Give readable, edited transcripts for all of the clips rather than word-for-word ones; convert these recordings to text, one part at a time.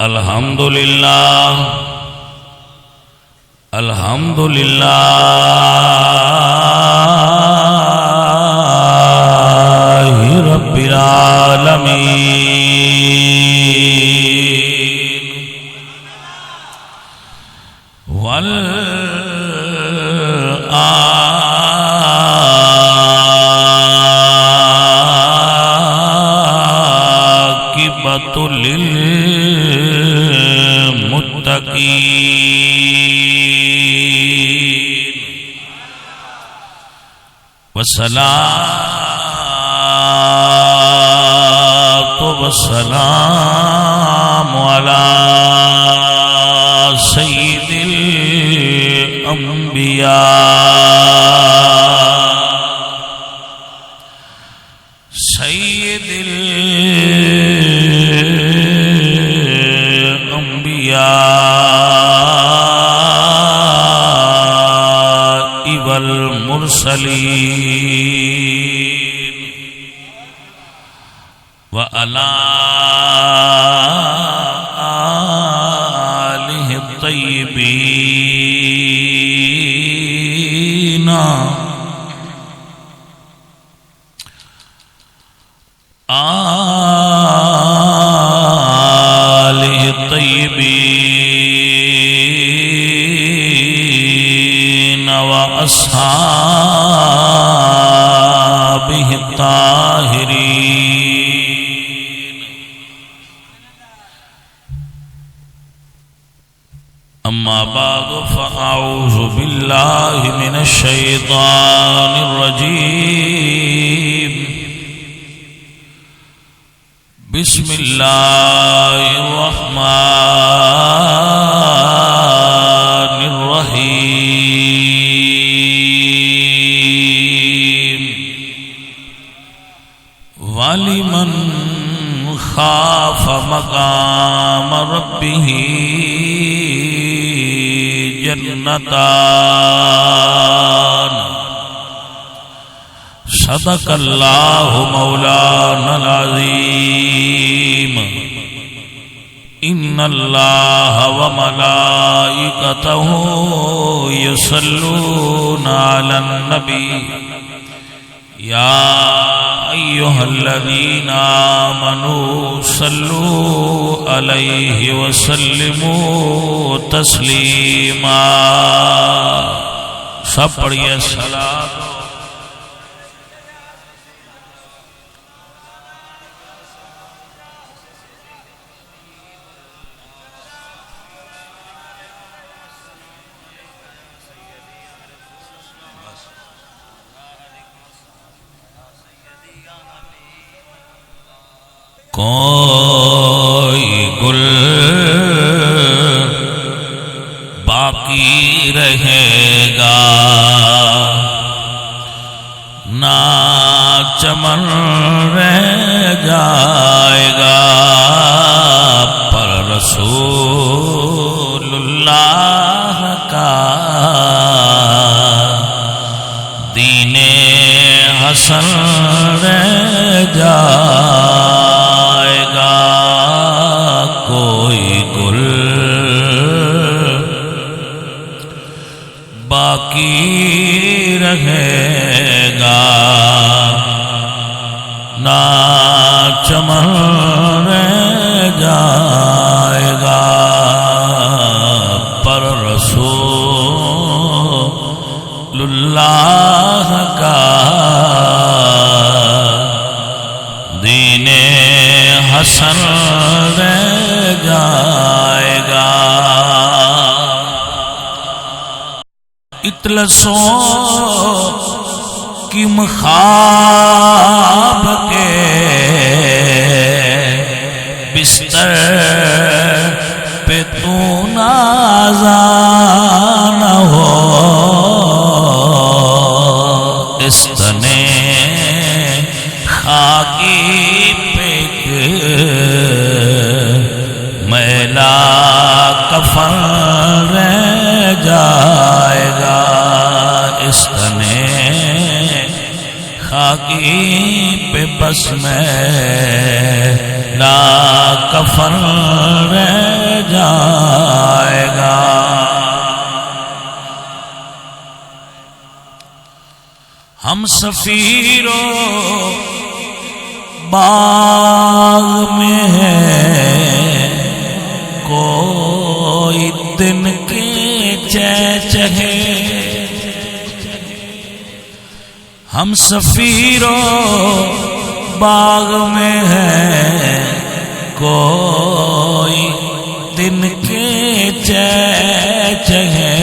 الحمدللہ الحمدللہ رب العالمین والعاقبۃ للمتقین والصلاة والسلام على سید الانبیاء سید الانبیاء والمرسلین وعلى آلہ الطیبین وأصحابه الطاهرين أما بعد فأعوذ بالله من الشيطان الرجيم بسم الله الرحمن الرحيم وَلِمَنْ خَافَ مَقَامَ رَبِّهِ جَنَّتَانِ صدق اللہ مولانا العظیم ان اللہ وملائکتہ یصلون علی النبی یا ایہا الذین آمنوا صلوا علیہ وسلموا تسلیما سب پڑھئے صلاۃ کوئی گل باقی رہے گا نہ چمن رہ جائے گا پر رسول اللہ کا دین حسن رہ جائے گا کوئی گل باقی رہے گا نہ چمن رہ جائے گا پر رسول اللہ کا دین حسن رہ جائے گا اطلسوں کی مخاب کے بستر پہ تو نازان ہو اس تنے خاکی پک میلا کفن رہ جائے گا اس تنے خاکی پہ بس میلا کفن رہ سفیروں باغ میں ہیں، کوئی دن کے چہچہے، ہم سفیروں باغ میں ہیں، کوئی دن کے چہچہے،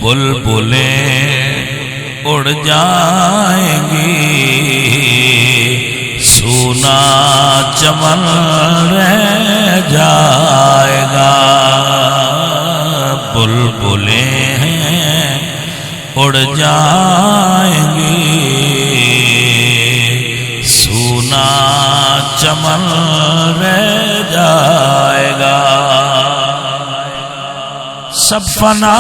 بلبلیں اڑ جائیں گی، سونا چمن رہ جائے گا، بلبلیں اڑ جائیں گی، سونا چمن رہ جائے گا، سب فنا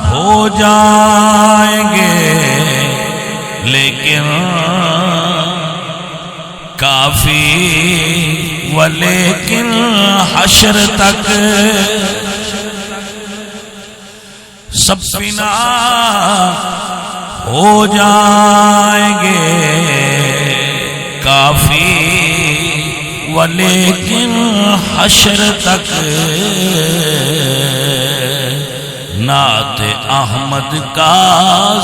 ہو جائیں گے، لیکن کافی ولیکن حشر تک سب فنا ہو جائیں گے، کافی ولیکن حشر تک نعت احمد کا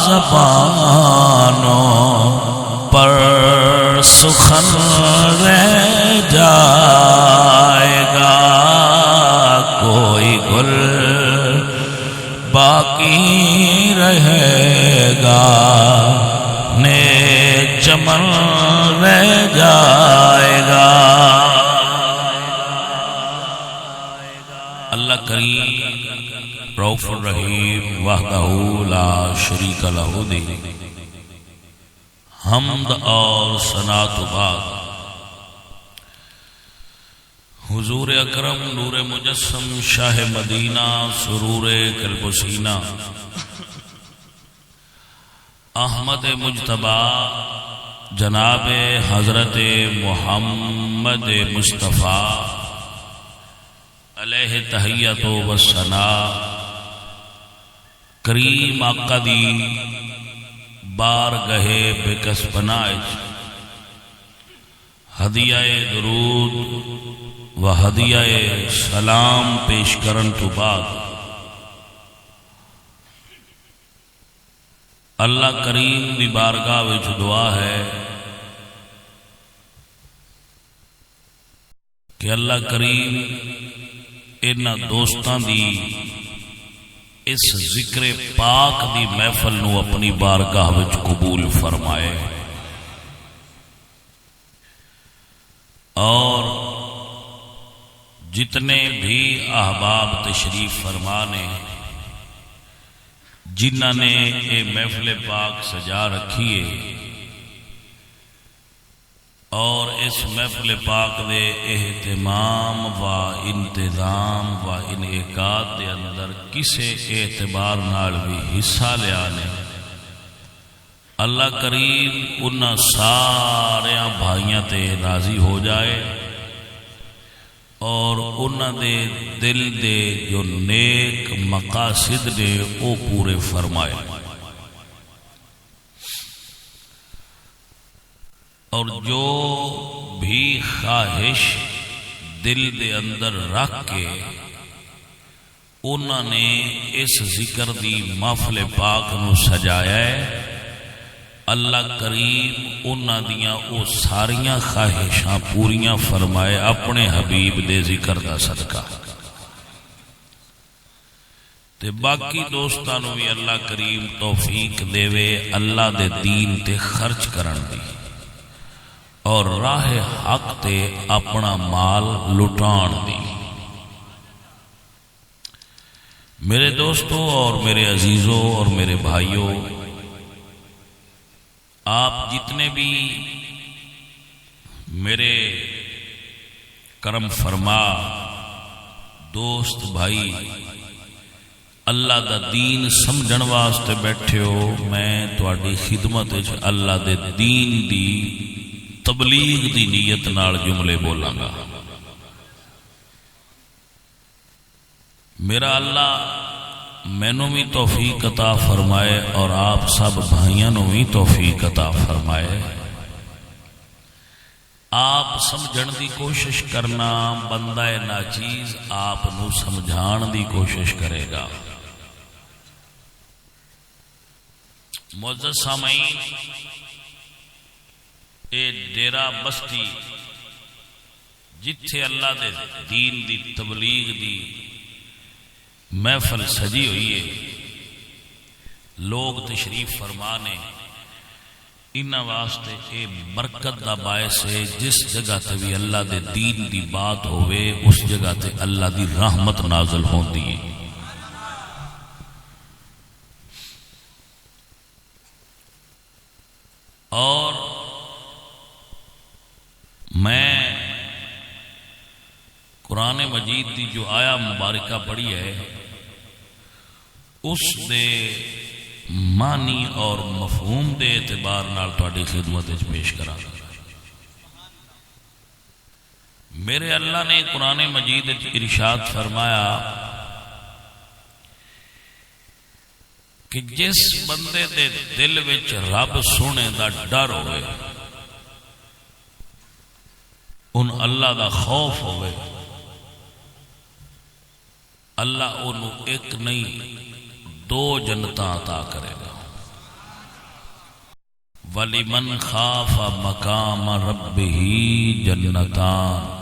زبانوں پر سخن رہ جائے گا، کوئی گل باقی رہے گا، نیک چمن رہ جائے گا۔ اللہ کریم رؤوف الرحیم وحدہ لا شریک لہ دی حمد اور ثنا تو بعد حضور اکرم نور مجسم شاہ مدینہ سرور قلب و سینہ احمد مجتبی جناب حضرت محمد مصطفیٰ علیہ تحیت و ثنا کریم آقا دی بارگاہ بکس پناہ ہدیہ درود و ہدیہ سلام پیش کرن تو بعد اللہ کریم دی بارگاہ وچ دعا ہے کہ اللہ کریم انہاں دوستاں دی اس ذکر پاک دی محفل نو اپنی بارگاہ وچ قبول فرمائے، اور جتنے بھی احباب تشریف فرما نے جنہاں نے یہ محفل پاک سجا رکھی ہے اور اس محفل پاک دے اہتمام و انتظام و انعقاد دے اندر کسے اعتبار نال بھی حصہ لیا نے، اللہ کریم انہاں سارے بھائیاں تے راضی ہو جائے اور انہاں دے دل دے جو نیک مقاصد نے وہ پورے فرمائے، اور جو بھی خواہش دل دے اندر رکھ کے انہاں نے اس ذکر دی محفل پاک نو سجایا ہے، اللہ کریم انہاں دیاں او ساریاں خواہشاں پوریاں فرمائے اپنے حبیب دے ذکر دا صدقہ، تے باقی دوستاں نو بھی اللہ کریم توفیق دے اللہ دے دین تے خرچ کرن دی اور راہ حق تے اپنا مال لٹان دی۔ میرے دوستوں اور میرے عزیزوں اور میرے بھائیوں، آپ جتنے بھی میرے کرم فرما دوست بھائی اللہ دا دین سمجھن واسطے بیٹھے ہو، میں تواڈی خدمت وچ اللہ دے دین دی تبلیغ دی نیت نال جملے بولاں گا۔ میرا اللہ مینوں بھی توفیق عطا فرمائے اور آپ سب بھائیاں نوں بھی توفیق عطا فرمائے۔ آپ سمجھن دی کوشش کرنا، بندہ ناچیز آپ نو سمجھان دی کوشش کرے گا۔ معزز سامعین، اے ڈیرہ بستی جتھے اللہ دے دین دی تبلیغ دی محفل سجی ہوئی ہے، لوگ تشریف فرما نے، انہاں واسطے اے برکت دا باعث ہے۔ جس جگہ تے بھی اللہ دے دین دی بات ہوئے اس جگہ تے اللہ دی رحمت نازل ہوندی ہے۔ اور میں قرآن مجید دی جو آیا مبارکہ پڑھی ہے اس دے معنی اور مفہوم دے اعتبار نال تہاڈی خدمت وچ پیش کراں۔ میرے اللہ نے قرآن مجید وچ ارشاد فرمایا کہ جس بندے دے دل وچ رب سونے دا ڈر ہوئے، ان اللہ دا خوف ہوئے، اللہ انہوں ایک نہیں دو جنتاں عطا کرے گا۔ وَلِمَنْ خَافَ مَقَامَ رَبِّهِ جَنَّتَانِ،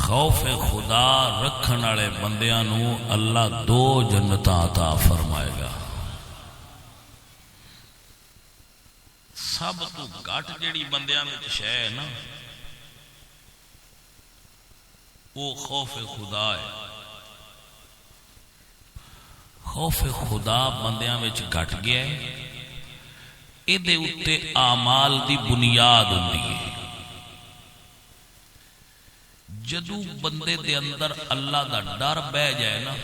خوف خدا رکھن والے بندیاں نو اللہ دو جنتاں عطا فرمائے گا۔ سب تو گھٹ جڑی بندیاں وچ شے ہے نا وہ خوف خدا ہے۔ خوف خدا بندیاں وچ گھٹ گیا ہے، ایدے اتے اعمال دی بنیاد ہوندی ہے۔ جدو بندے دے اندر اللہ دا ڈر بہ جائے نا،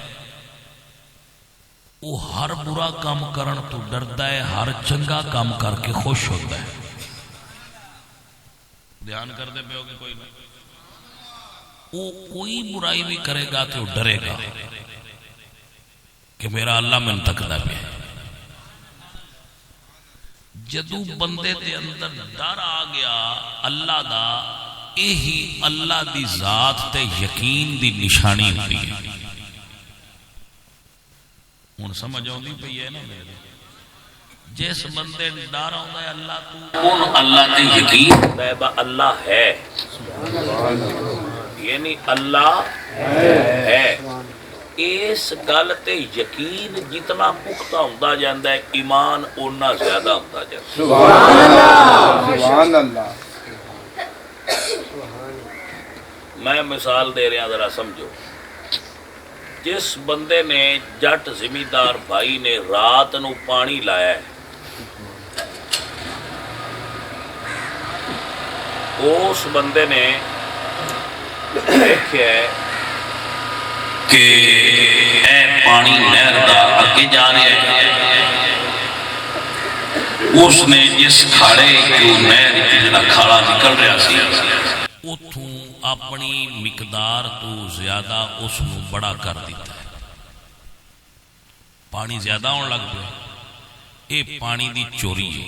وہ ہر برا کام کرن تو ڈردا ہے، ہر چنگا کام کر کے خوش ہوتا ہے۔ دھیان کر دے پہ ہوگی کوئی نہیں، وہ کوئی برائی بھی کرے گا تو ڈرے گا کہ میرا اللہ من تکدا پہ ہے۔ جدو بندے دے اندر ڈر آ گیا اللہ دا، یہی اللہ دی ذات تے یقین دی نشانی ہوتی ہے۔ ہن سمجھ آؤندی پئی ہے نا میرے، جس بندے ڈر آਉਂਦਾ ہے اللہ تو ان اللہ تے یقین ہوتا ہے با اللہ ہے، یعنی اللہ ہے۔ اس گل تے یقین جتنا پختہ ہوتا جاتا ہے ایمان اتنا زیادہ ہوتا جاتا ہے۔ سبحان اللہ، سبحان اللہ۔ میں مثال دے رہا ذرا سمجھو، جس بندے نے جٹ زمیندار بھائی نے رات نو پانی لایا ہے، اس بندے نے دیکھا ہے کہ اے پانی نہر دا اگے جا رہا ہے، اس نے جس کھاڑے جو نہر جڑا کھاڑا نکل رہا سی اتھوں اپنی مقدار تو زیادہ اس نو بڑا کر دیتا ہے۔ پانی زیادہ ہونے لگ پیا، اے پانی دی چوری ہے،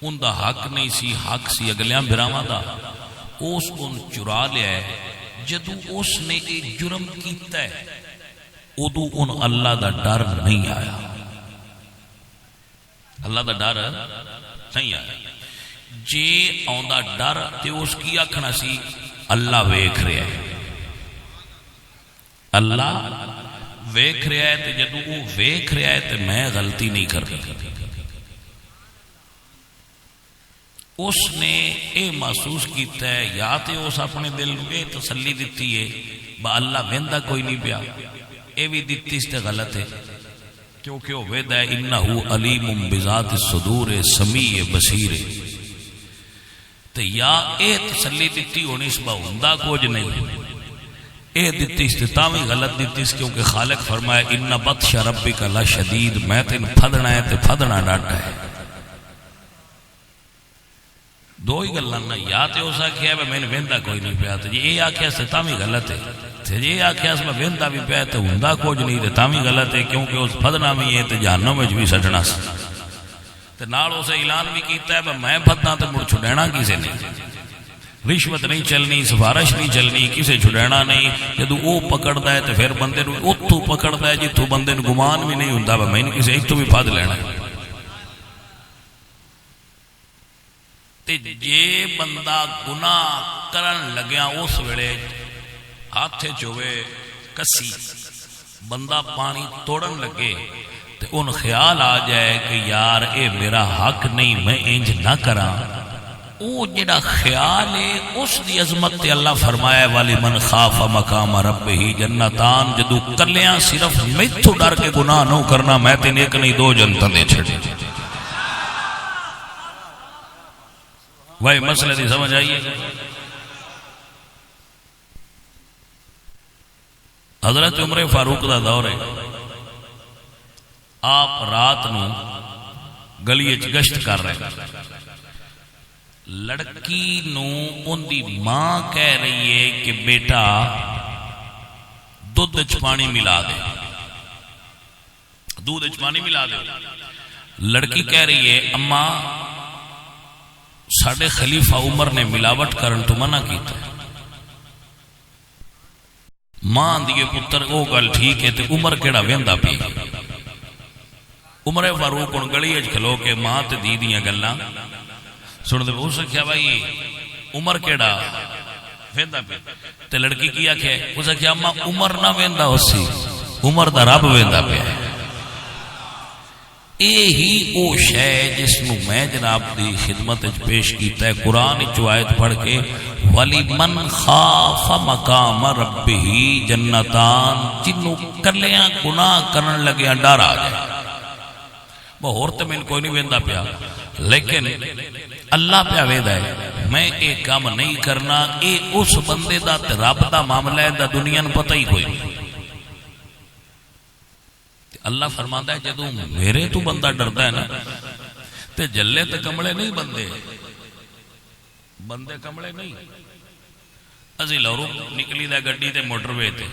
ان دا حق نہیں سی، حق سی اگلیاں براواں دا، اس ان چرا لیا ہے۔ جدو اس نے ایک جرم کیتا ہے ادو ان اللہ دا ڈر نہیں آیا، اللہ دا ڈر نہیں آیا۔ جے آندا ڈر تے اس کی آکھنا سی اللہ ویکھ رہا ہے، اللہ ویکھ رہا ہے، تے جدو وہ ویکھ رہا ہے تے میں غلطی نہیں کر رہا۔ اس نے اے محسوس کیتا ہے، یا تے اس اپنے دل میں تسلی دیتی ہے با اللہ ویندا کوئی نہیں پیا، اے بھی دیتی اس تے غلط ہے، کیونکہ وہ ویدہ ہے انہو علیم بذات الصدور سمیع بصیر، تے یا اے تسلی دیتی ہونی اس با ہوندا کچھ نہیں، اے دیتی اس تے تاوی غلط دیتی اس، کیونکہ خالق فرمائے ان بطش ربک لشدید، میں تین پھدنا ہے تے پھدنا ڈاٹا ہے۔ دو ہی گلاں نہ، یا تے اس آکھیا ہے میں نے ویندا کوئی نہیں پیا، تے یہ آکھیا سے تاوی غلط ہے۔ جی آخیا اس میں وہدا بھی پیا تو ہوں کچھ نہیں تو تاں بھی غلط ہے کیونکہ اس فدنا بھی ہے تو جہنم میں بھی سٹنا سی تے نال اسے اعلان بھی کیتا ہے میں فدا تو مڑ چھڈینا کسے نہیں رشوت نہیں چلنی سفارش نہیں چلنی کسے چھڈینا نہیں جدو وہ پکڑتا ہے تو پھر بندے نو اتوں پکڑتا ہے جتوں بندے نو گمان بھی نہیں ہوندا میں کسے اتوں بھی پھد لینا تے جے بندہ گناہ کرن لگیا اس ویلے ہاتھ چوے کسی بندہ پانی توڑن لگے تے ان خیال آ جائے کہ یار اے میرا حق نہیں میں انج نہ کراں او جڑا خیال ہے اس دی عظمت تے اللہ فرمایا والی من خاف مقام ربہ جنتان جدو کلیاں صرف میتھوں ڈر کے گناہ نہ کرنا میں تے ایک نہیں دو جنتاں دے چھڑے بھائی مسئلے دی سمجھ آئیے حضرت عمر فاروق دا دور ہے آپ رات نو گلی گشت کر رہے لڑکی نو ان دی ماں کہہ رہی ہے کہ بیٹا دودھ وچ پانی ملا دے دودھ وچ پانی ملا دے لڑکی کہہ رہی ہے اماں ساڈے خلیفہ عمر نے ملاوٹ کرن تو منع کیتا ہے ماں دیے پتر وہ گل ٹھیک ہے تے عمر کیڑا ویندا پی عمر فاروق ہن گلی وچ کھلو کے ماں تے دی دیاں گلاں سن دے اس کیا بھائی عمر کیڑا ویندا پی تے لڑکی کی آکھے اس کیا اماں عمر نہ ویندا ہوسی عمر دا رب ویندا پیا اے ہی او شے جس نو میں جناب دی خدمت وچ پیش کیتا ہے قرآن وچ آیت پڑھ کے ولی من خاف مقام ربہ جنتان جنوں کلیاں گناہ کرن لگیا ڈر آ جائے وہ اور تے میں کوئی نہیں ویندا پیا لیکن اللہ پیا ویندا ہے میں اے کام نہیں کرنا اے اس بندے دا تے رب دا معاملہ ہے دا دنیا نو پتہ ہی کوئی نہیں اللہ فرماتا ہے جدو میرے تو بندہ ڈردا ہے نا تے جلے تے کمڑے نہیں بندے بندے کمڑے نہیں اسی لورو نکلی دا گڈی تے موٹر وے تے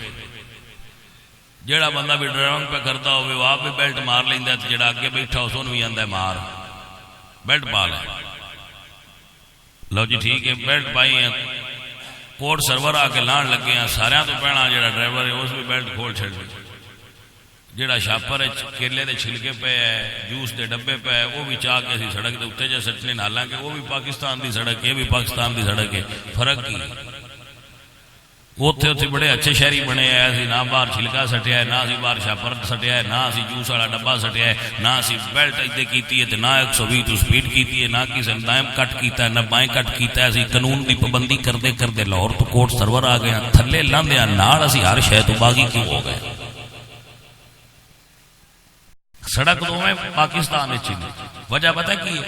جیڑا بندہ بھی ڈرائیونگ پہ کرتا ہوئے وہ آپ بھی بیلٹ مار لیندا تے جیڑا اگے بیٹھا اس نوں بھی آندا ہے مار بیلٹ پا لے لو جی ٹھیک ہے بیلٹ پائی ہے کوٹ سرور آ کے لان لگے ہیں سارے تو پہنا جیڑا ڈرائیور ہے اس بھی بیلٹ کھول چھڑ دے جیڑا شاپر کیلے دے چھلکے پہ ہے جوس دے ڈبے پہ ہے وہ بھی چاہ کے اسی سڑک دے اتے جا سٹنے حالانکہ وہ بھی پاکستان دی سڑک ہے بھی پاکستان دی سڑک ہے فرق کی اوتھے بڑے اچھے شہری بنے ہیں اسی نہ باہر چھلکا سٹیا ہے نہ اسی باہر شاپر سٹیا ہے نہ اسی جوس والا ڈبا سٹیا ہے نہ اسی بیلٹ ادے کیتی ہے نہ 120 تو سپیڈ کیتی ہے نہ کسی نے دائم کٹ کیتا ہے نہ بائیں کٹ کیتا ہے اسی قانون دی پابندی کرتے کرتے لاہور تو کوٹ سرور آ گئے تھلے لاندیاں نال اسی ہر شے تو باغی کیوں ہو گئے سڑک دو میں پاکستان وجہ پتہ کی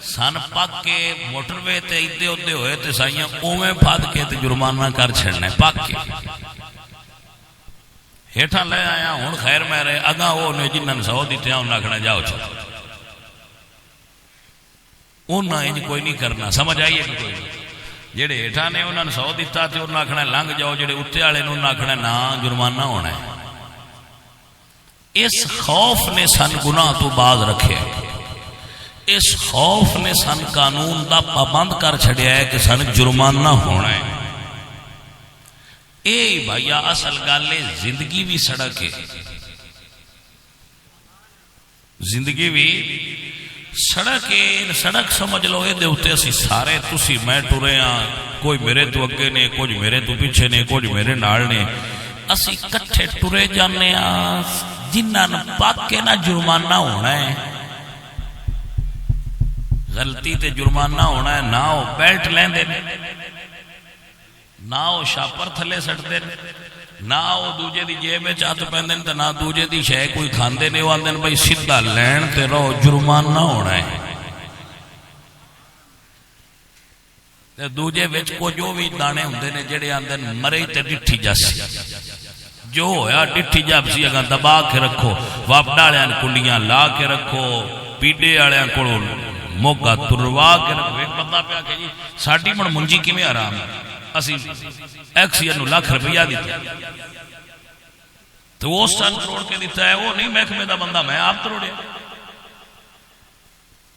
سن پک کے موٹر وے تے ادے ادے ہوئے تے سائیاں اوویں پھد کے تے جرمانہ کر چھڑنا ہے پک کے ہیٹھاں لے آیا ہن خیر میں رہے اگاں وہ نے جنہاں نے 100 دتے انہاں آکھنا جاؤ چلو انہاں انج کوئی نہیں کرنا سمجھ آئیے کہ کوئی جڑے ہیٹھاں نے انہاں نے 100 دتا تے انہاں آکھنا لنگ جاؤ جڑے اوتے والے نے انہاں آکھنا نا جرمانہ ہونا ہے اس خوف نے سن گناہ تو باز رکھے اس خوف نے سن قانون دا پابند کر چھڑیا ہے کہ سن جرمانہ ہونا ہے اے بھائیا اصل گالے زندگی بھی سڑک ہے زندگی بھی سڑک ہے سڑک سمجھ لو یہ دیوتے اسی سارے تسی میں ٹورے ہاں کوئی میرے تو اگے نے کچھ میرے تو پیچھے نے کچھ میرے نال نے اسی کٹھے ٹورے جانے ہاں جنہاں پاک کے نہ جرمانہ ہونا ہے غلطی تے جرمانہ ہونا ہے نہ وہ بیلٹ لین دے نہ وہ شاپر تھلے سٹ دے نہ وہ دوجے دی جیب میں چاہت پہن دے نہ دوجے دی شے کوئی کھاندے نے وہ آندے بھائی سیدھا لین تے رہو جرمانہ ہونا ہے تے دوجے وچ کو جو بھی دانے ہوندے نے جڑے آندے مرے تے ڈٹھی جاسی جو ہویا ڈٹھی جاب سی اگاں دبا کے رکھو واپڈا والے کنڈیاں لا کے رکھو پیڈے والے کو موگا تروا کے رکھو ایک بندہ پیا کہ جی ساڈی من منجی کیویں آرام ہے اسی ایکسیئن نو لاکھ روپیہ دیتا تو وہ سن تروڑ کے دیتا ہے، وہ نہیں محکمے دا بندہ، میں آپ تروڑیا۔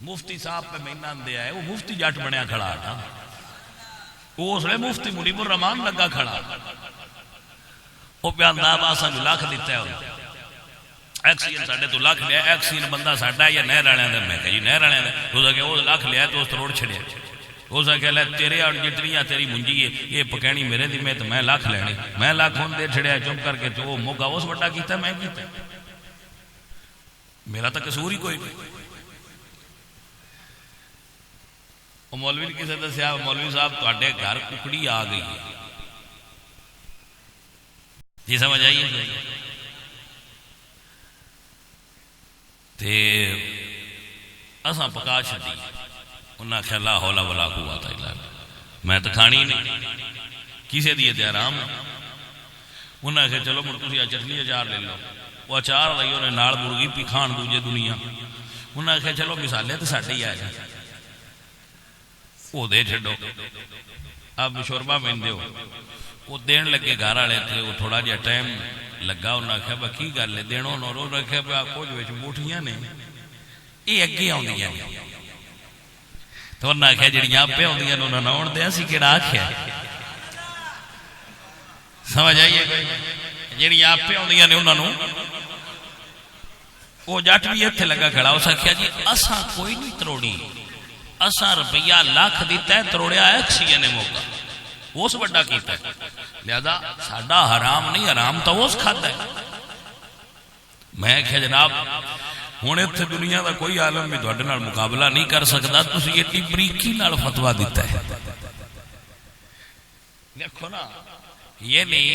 مفتی صاحب پہ مہینہ دیا ہے، وہ مفتی جٹ بنیا کھڑا تھا، وہ اس نے مفتی منیب الرحمان لگا کھڑا، وہ پیاندہ باسا جو لاکھ دیتا ہے ایکسیئن ساڑھے تو لاکھ لیا، ایکسیئن بندہ ساڑھا یا نہر آنے دے، میں کہا جی نہر آنے دے، اس نے وہ لاکھ لیا تو اس تروڑ چھڑیا، اس نے کہا تیرے اور جتنی تیری منجی ہے یہ پکینی میرے دی میں تو میں لاکھ لینی، میں لاکھ ہون دے چھڑیا چپ کر کے، تو وہ موقع اس بڑا کیتا میں کیتا، میرا تو قصور ہی کوئی نہیں۔ وہ مولوی نے کسے دسیا، مولوی صاحب تواڈے گھر ککڑی آ گئی ہے، جی سمجھ آئیے تے اساں پکا چھڈی، انہاں آخیا لا حول ولا قوت الا باللہ، میں تو کھانی نہیں کسے دی تے آرام، انہاں آخیا چلو مڑ تسی چٹنی اچار لے لو، وہ اچار لائی انہیں نال مرغی پی کھان دوجے دنیا، انہاں آخیا چلو مثالے تو ساڈے ہی آئے گا، وہ دے چھڈو اب شوربہ میں دیو، وہ دین لگے گھر والے تھے، وہ تھوڑا جہا ٹائم لگا، انہاں آخیا با کی گل ہے دینوں نو رکھیا پیا کچھ وچ موٹھیاں نے یہ اگے آوندیاں نے، تو انہاں آخیا جڑیاں آپے آوندیاں نے انہاں نہ آون دے، اسی کیڑا آکھیا، سمجھ آئیے جڑیاں آپے آوندیاں نے انہاں نوں، وہ جٹ بھی ایتھے لگا کھڑا، اس آخیا جی اساں کوئی نہیں تروڑی، اساں روپیہ لاکھ دیتا ہے، تروڑیا ایکسیئن نے موقع اس بڑا کیتا ہے، لہذا ساڈا حرام نہیں، حرام تو اس کھاتا ہے۔ میں کہا جناب ہن ایتھے دنیا دا کوئی عالم بھی تہاڈے نال مقابلہ نہیں کر سکدا، تسی ایڈی بریکی نال فتویٰ دیتا ہے۔ دیکھو نا یہ نہیں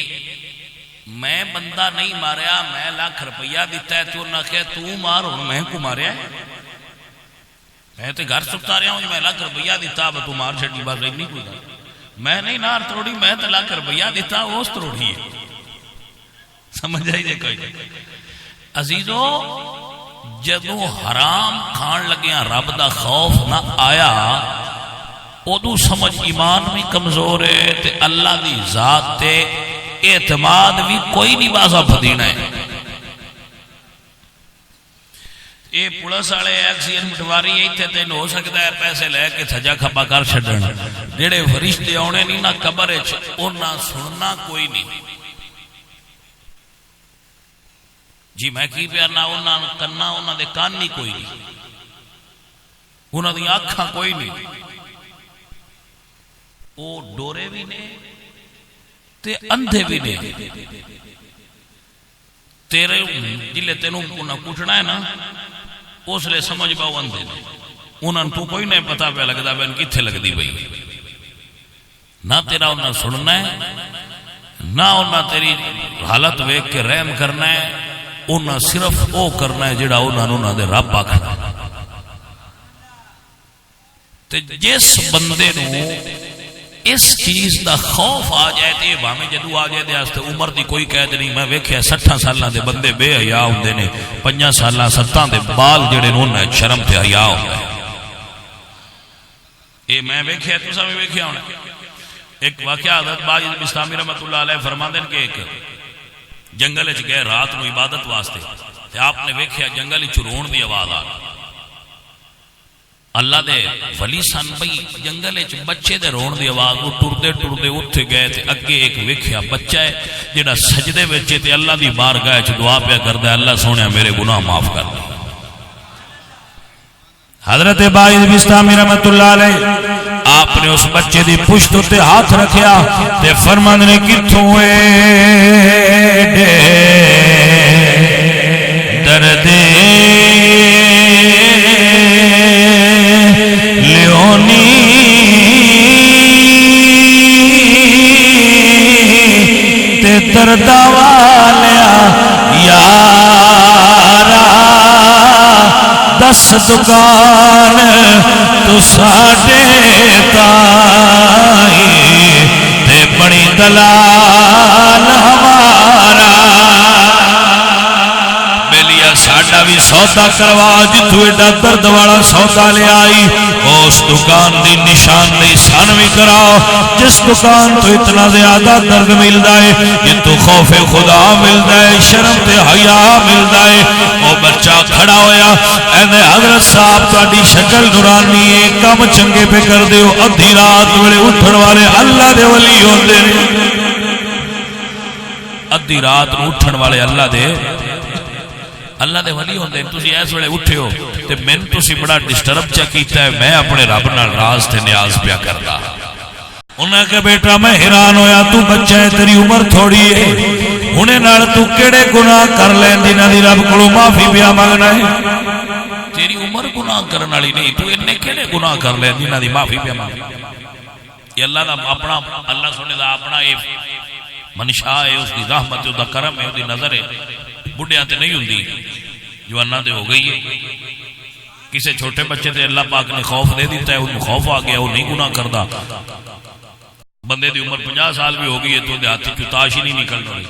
میں بندہ نہیں ماریا، میں لاکھ روپیہ دیتا ہے تو انہاں کہ تو مار، ہن میں کو ماریا ہے، میں تے گھر ستا رہا ہوں، میں لاکھ روپیہ دیتا اب تو مار چھڑی، بس نہیں کوئی گل، میں نہیں نار تروڑی، میں تے لاکھ روپیہ دیتا وہ اس تروڑی ہے، سمجھ آئی جے کوئی عزیزو، جدو حرام کھان لگیاں رب دا خوف نہ آیا، ادو سمجھ ایمان بھی کمزور ہے تے اللہ دی ذات تے اعتماد بھی کوئی نہیں بازا پھدینا ہے۔ یہ پولیس والے ایکسیئن پٹواری ایتھے تین ہو سکتا ہے پیسے لے کے سجا کھپا کر چھڈن، جڑے فرشتے آنے نہیں نہ قبر وچ انہاں سننا کوئی نہیں، جی میں کی پیا نہ انہاں کنا انہاں دے کان نہیں کوئی نہیں، انہاں دی اکھاں کوئی نہیں، وہ ڈورے بھی نے تے اندھے بھی نے، تیرے جلے تینوں انہاں کٹنا ہے نا اس لئے سمجھ باؤ اندھے نے، انہاں تو کوئی نہیں پتا پہ لگتا بین کتھے لگ دی بھئی، نہ تیرا انہاں سننا ہے نہ انہاں تیری حالت ویک کے رحم کرنا ہے، انہاں صرف او کرنا ہے جڑا انہاں دے رب آکھنا، تے جس بندے نو اس چیز دا خوف آ جائے تے بھاویں جدو آ جائے دے واسطے عمر دی کوئی قید نہیں، میں ویکھیا 60 سالاں دے بندے بے حیا ہوندے نے، 5 سالاں 7 دے بال جڑے نے انہاں شرم تے حیا ہوندا ہے، اے میں ویکھیا تساں بھی ویکھیا ہونا۔ ایک واقعہ حضرت باجد بستامی رحمۃ اللہ علیہ فرماندے کہ ایک جنگل وچ گئے رات نو عبادت واسطے، تے آپ نے ویکھیا جنگل وچ رون دی آواز آ رہی، اللہ دے ولی سن بھئی جنگل وچ بچے دے رون دی آواز، وہ ٹردے ٹردے اٹھ گئے تے اگے ایک ویکھیا بچہ ہے جڑا سجدے وچ تے اللہ دی بارگاہ وچ دعا پیا کردا ہے، اللہ سونیا میرے گناہ معاف کر دے۔ حضرت باعث بستامی رحمت اللہ علیہ آپ نے اس بچے دی پشت تے ہاتھ رکھیا تے فرمان نے کتھوں درد لیونی تے درد والیا یارا دس دکان تو ساڈے تائی تے بڑی دلال ہمارا، بے لیا ساڈا بھی سودا کروا جتوں ایڈا درد والا سودا لے آئی اس دکان دی نشاندہی سان بھی کراؤ جس دکان تو اتنا زیادہ درد ملدا ہے جتوں خوف خدا ملدا ہے شرم تے حیا ملدا ہے او بچہ کھڑا ہویا اے حضرت صاحب تہاڈی شکل نورانی ہے کم چنگے پہ کر دیو ادھی رات ویلے اٹھن والے اللہ دے ولی ہوندے نے ادھی رات اٹھن والے اللہ دے ولی ہوندے تسی اس ویلے اٹھے ہو تے مین تسی بڑا ڈسٹرب چا کیتا ہے میں اپنے رب نال راز تے نیاز پیا کردا انہاں کہ بیٹا میں حیران ہویا تو بچہ ہے تیری عمر تھوڑی ہے ہنے نال تو کیڑے گناہ کر لین جنہاں دی رب کولوں معافی پیا منگنا ہے تیری عمر گناہ کرن والی نہیں تو انے کیڑے گناہ کر لین جنہاں دی معافی پیا منگنا یہ اللہ دا اپنا اللہ سنے دا اپنا اے منشا ہے اس کی رحمت ہے اس کا کرم ہے اس کی نظر ہے بڑھیاں تے نہیں ہوندی جواناں تے ہو گئی ہے کسے چھوٹے بچے تے اللہ پاک نے خوف دے دیتا ہے انہوں خوف آ گیا وہ نہیں گناہ کردا بندے دی عمر 50 سال بھی ہو گئی ہے تو دے ہاتھ کی تاش ہی نہیں نکل رہی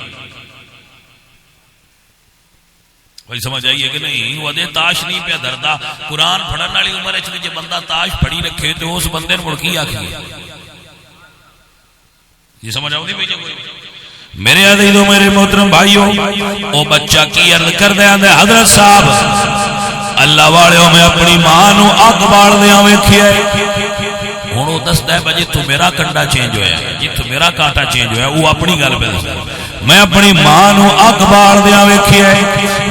بھائی سمجھ آئیے کہ نہیں وہ دے تاش نہیں پیا دھردا قرآن پڑھن والی عمر وچ جے بندہ تاش پڑھی رکھے تو اس بندے نے مڑ کی آکھیے یہ سمجھ آؤ نہیں بھائی کوئی میرے عزیزوں میرے محترم بھائیوں او بچہ کی عرض کر دے آندے حضرت صاحب اللہ والیوں میں اپنی ماں نو اگ بال دیاں ویکھیا ہن او دسدا ہے بھائی تو میرا کنڈا چینج ہویا جتھوں میرا کانٹا چینج ہویا وہ اپنی گل پہ دسدا میں اپنی ماں نو اگ بال دیاں ویکھیا